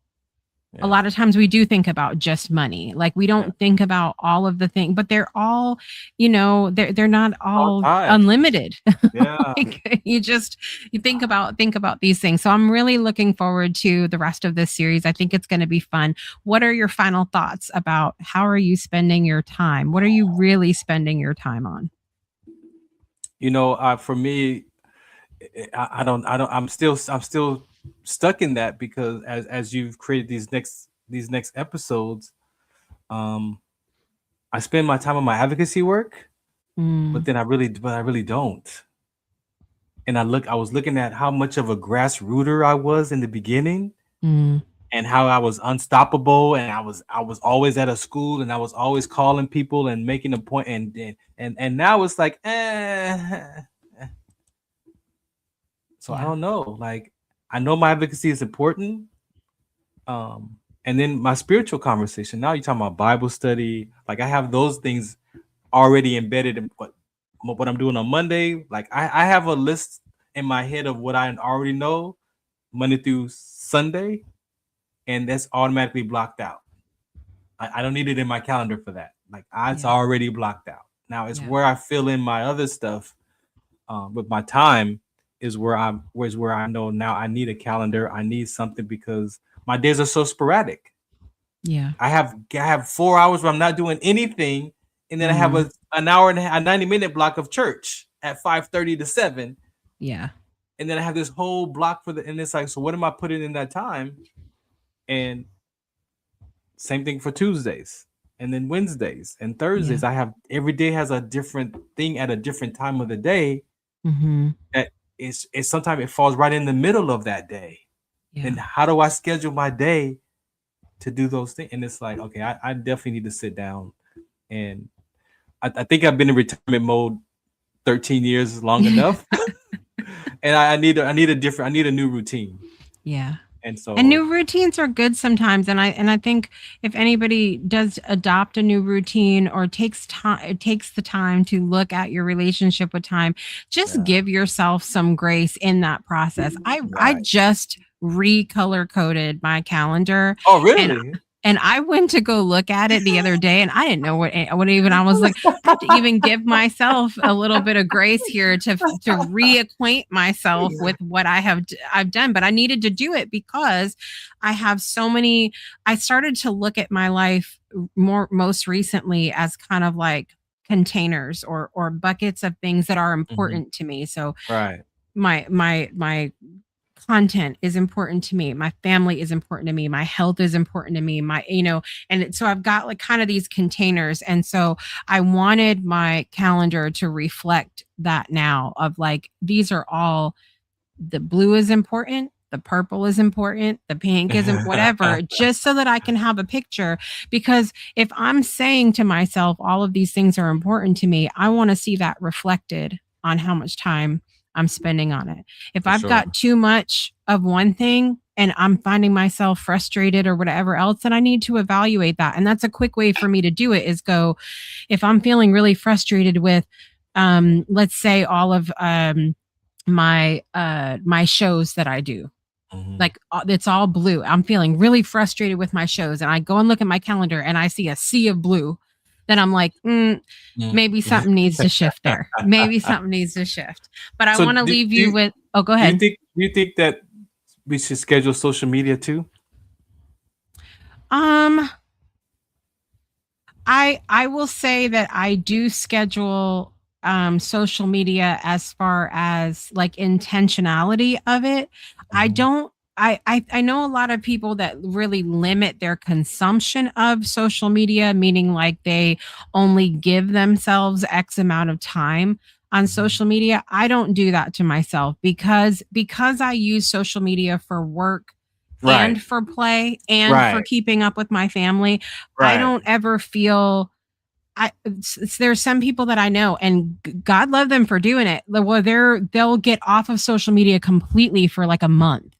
A lot of times we do think about just money. Like we don't think about all of the things, but they're all, they're not all unlimited. Yeah. Like you think about these things. So I'm really looking forward to the rest of this series. I think it's going to be fun. What are your final thoughts about how are you spending your time? What are you really spending your time on? For me, I'm still stuck in that, because as you've created these next episodes, I spend my time on my advocacy work, but then I really don't. And I was looking at how much of a grassrooter I was in the beginning, and how I was unstoppable, and I was always at a school, and I was always calling people and making a point, and now it's like, So I don't know. Like, I know my advocacy is important. And then my spiritual conversation. Now you're talking about Bible study. Like, I have those things already embedded in what I'm doing on Monday. Like, I have a list in my head of what I already know Monday through Sunday, and that's automatically blocked out. I don't need it in my calendar for that. Like, it's already blocked out. Now it's where I fill in my other stuff with my time. Is where I know now I need a calendar. I need something, because my days are so sporadic. Yeah. I have 4 hours where I'm not doing anything, and then I have an hour and a 90-minute block of church at 5:30 to 7. Yeah. And then I have this whole block and it's like, so what am I putting in that time? And same thing for Tuesdays, and then Wednesdays and Thursdays. I have every day has a different thing at a different time of the day. That it's sometimes it falls right in the middle of that day. And how do I schedule my day to do those things? And it's like, okay, I definitely need to sit down. And I think I've been in retirement mode 13 years long enough. And I need a new routine. Yeah. And so And new routines are good sometimes. And I think if anybody does adopt a new routine or takes the time to look at your relationship with time, just give yourself some grace in that process. I just recolor coded my calendar. Oh, really? And I went to go look at it the other day, and I didn't know what even I was like. I have to even give myself a little bit of grace here to reacquaint myself with what I've done. But I needed to do it because I have so many. I started to look at my life most recently as kind of like containers or buckets of things that are important to me. So my content is important to me, my family is important to me, my health is important to me, so I've got like kind of these containers. And so I wanted my calendar to reflect that now, of like, these are all, the blue is important, the purple is important, the pink isn't, whatever, just so that I can have a picture. Because if I'm saying to myself all of these things are important to me, I want to see that reflected on how much time I'm spending on it. If I've got too much of one thing and I'm finding myself frustrated or whatever else, then I need to evaluate that. And that's a quick way for me to do it, is go, if I'm feeling really frustrated with, let's say all of my shows that I do, like it's all blue. I'm feeling really frustrated with my shows, and I go and look at my calendar and I see a sea of blue. Then I'm like, maybe something needs to shift there. Maybe something needs to shift. But I want to leave you with. Oh, go ahead. Do you think that we should schedule social media too? I will say that I do schedule social media as far as like intentionality of it. I don't. I know a lot of people that really limit their consumption of social media, meaning like they only give themselves X amount of time on social media. I don't do that to myself because I use social media for work and for play and for keeping up with my family. I don't ever feel there's some people that I know, and God love them for doing it. Well, they'll get off of social media completely for like a month.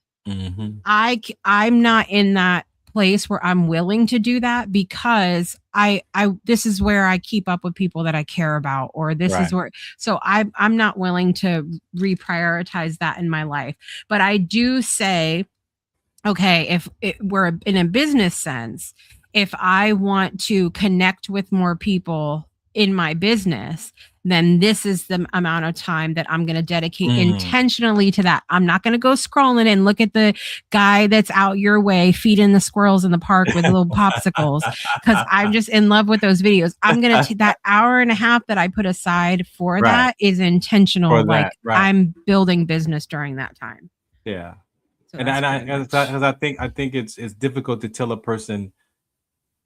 I'm not in that place where I'm willing to do that, because this is where I keep up with people that I care about, or this is where, so I'm not willing to reprioritize that in my life. But I do say, okay, if we're in a business sense, if I want to connect with more people in my business, then this is the amount of time that I'm going to dedicate intentionally to that. I'm not going to go scrolling and look at the guy that's out your way feeding the squirrels in the park with little popsicles, because I'm just in love with those videos. I'm going to that hour and a half that I put aside for that is intentional. I'm building business during that time. Yeah. So I think it's difficult to tell a person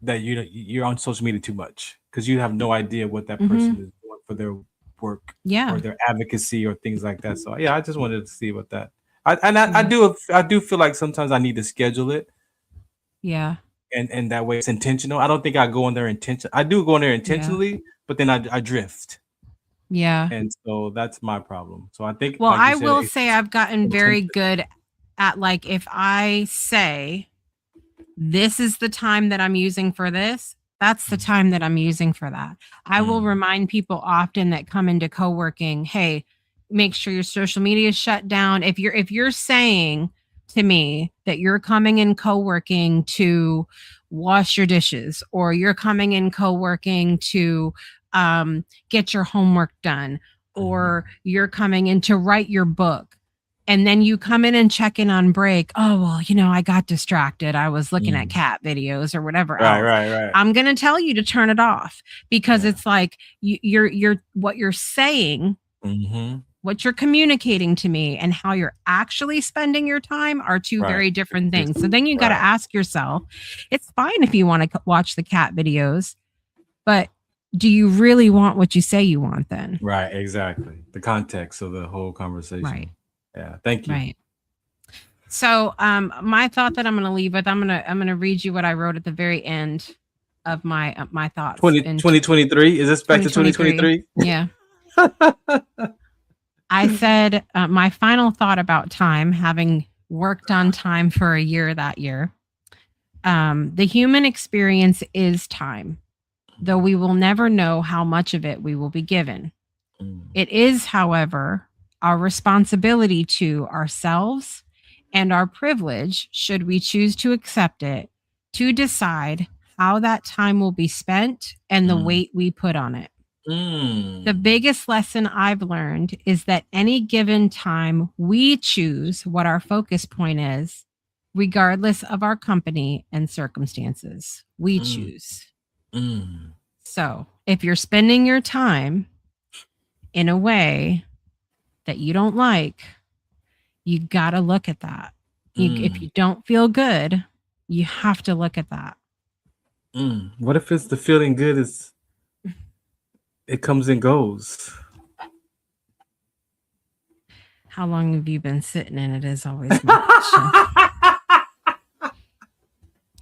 that you're on social media too much, because you have no idea what that person is doing for their work or their advocacy or things like that. So I just wanted to see what that. I do feel like sometimes I need to schedule it. Yeah. And that way it's intentional. I don't think I go on there I do go on there intentionally, but then I drift. Yeah. And so that's my problem. So I think. Well, I will say I've gotten very good at, like, if I say, this is the time that I'm using for this, that's the time that I'm using for that. I will remind people often that come into co-working, hey, make sure your social media is shut down. If you're saying to me that you're coming in co-working to wash your dishes, or you're coming in co-working to get your homework done, or you're coming in to write your book, and then you come in and check in on break. Oh, well, I got distracted. I was looking at cat videos or whatever else. Right. I'm going to tell you to turn it off, because it's like you're what you're saying, what you're communicating to me, and how you're actually spending your time are two very different things. So then you got to ask yourself, it's fine if you want to watch the cat videos, but do you really want what you say you want then? Right. Exactly. The context of the whole conversation. Right. Yeah, thank you. Right. So my thought that I'm going to leave with, I'm going to read you what I wrote at the very end of my thoughts. 2023? Is this back to 2023? Yeah. I said, my final thought about time, having worked on time for a year that year. The human experience is time, though we will never know how much of it we will be given. It is, however, our responsibility to ourselves and our privilege, should we choose to accept it, to decide how that time will be spent and the weight we put on it. The biggest lesson I've learned is that any given time we choose what our focus point is, regardless of our company and circumstances. We choose. So if you're spending your time in a way that you don't like, you got to look at that. If you don't feel good, you have to look at that. What if it's the feeling good is it comes and goes? How long have you been sitting in it is always my question.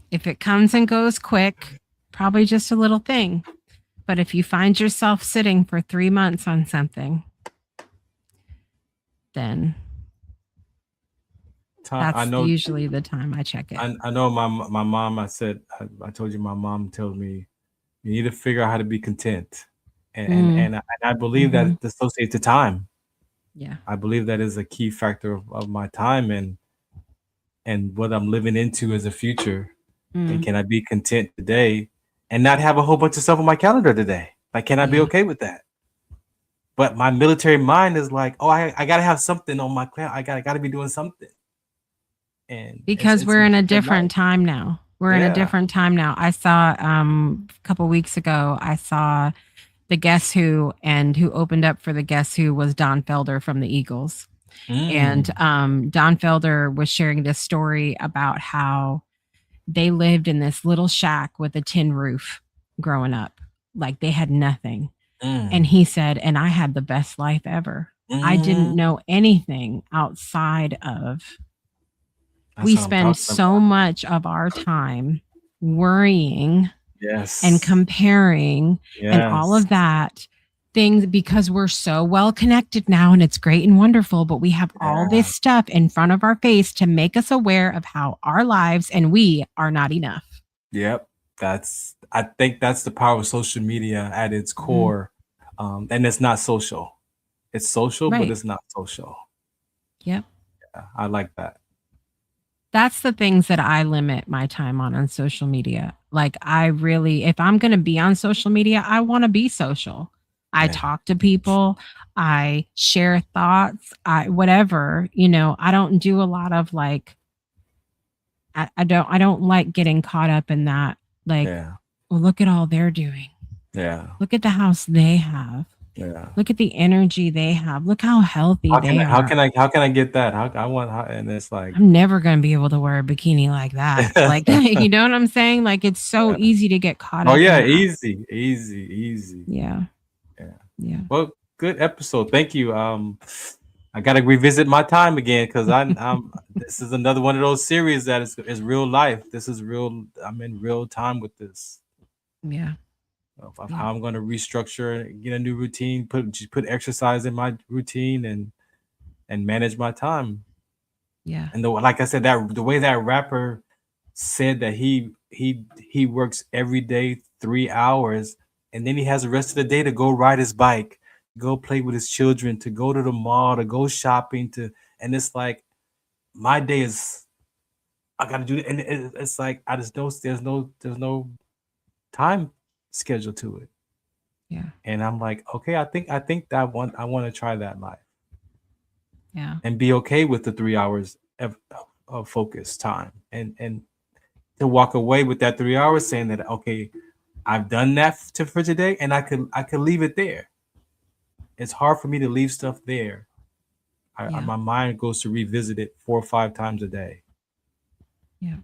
If it comes and goes quick, probably just a little thing. But if you find yourself sitting for 3 months on something, then that's usually the time I check it. I know my mom, I told you my mom told me you need to figure out how to be content. And I believe that it associates to time. Yeah. I believe that is a key factor of my time and what I'm living into as a future. And can I be content today and not have a whole bunch of stuff on my calendar today? Like, can I be okay with that? But my military mind is like, oh, I gotta have something on my calendar. I gotta be doing something. And because we're in a different time now. We're in a different time now. I saw a couple weeks ago, I saw the Guess Who, and who opened up for the Guess Who was Don Felder from the Eagles. And Don Felder was sharing this story about how they lived in this little shack with a tin roof growing up. Like they had nothing. And he said, and I had the best life ever. I didn't know anything outside of. We spend so much of our time worrying and comparing and all of that things because we're so well connected now and it's great and wonderful, but we have all this stuff in front of our face to make us aware of how our lives and we are not enough. Yep. I think that's the power of social media at its core. And it's not social. It's social, but it's not social. Yep. Yeah, I like that. That's the things that I limit my time on social media. Like I really, if I'm going to be on social media, I want to be social. I talk to people. I share thoughts. Whatever, I don't do a lot of like, I don't like getting caught up in that. Like, well, look at all they're doing. Yeah. Look at the house they have. Yeah. Look at the energy they have. Look how healthy they are. How can I get that? And it's like I'm never gonna be able to wear a bikini like that. Like you know what I'm saying? Like it's so easy to get caught up. Oh yeah, easy. Yeah. Well, good episode. Thank you. I gotta revisit my time again because I'm this is another one of those series that is real life. This is real. I'm in real time with this. Yeah. Of how I'm going to restructure, get a new routine, put exercise in my routine, and manage my time. Yeah. And like I said, the way that rapper said that he works every day 3 hours, and then he has the rest of the day to go ride his bike, go play with his children, to go to the mall, to go shopping, and it's like my day is I got to do it, and it's like I just know there's no time schedule to it. Yeah. And I'm like, okay, I think that I want to try that life. Yeah. And be okay with the 3 hours of focus time and to walk away with that 3 hours saying that, okay, I've done that for today and I could leave it there. It's hard for me to leave stuff there. My mind goes to revisit it 4 or 5 times a day. Yeah.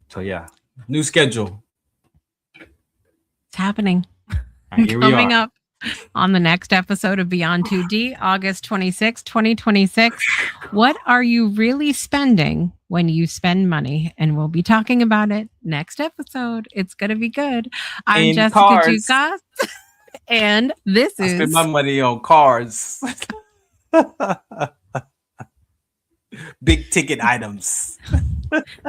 So yeah, new schedule. It's happening. Here we Coming are. up on the next episode of Beyond 2D, August 26, 2026. What are you really spending when you spend money? And we'll be talking about it next episode. It's going to be good. I'm In Jessica cars. Dugas, and this I is... spend my money on cars. Big ticket items.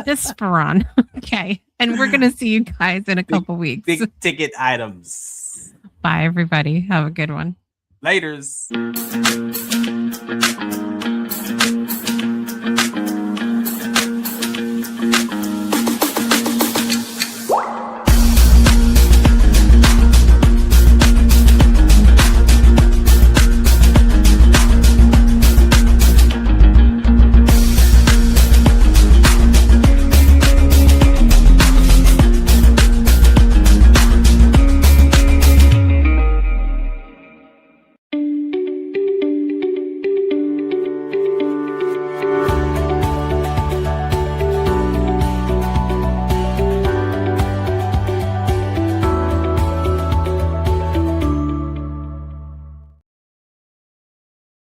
This is Farron. Okay. And we're going to see you guys in a couple weeks. Big ticket items. Bye, everybody. Have a good one. Laters.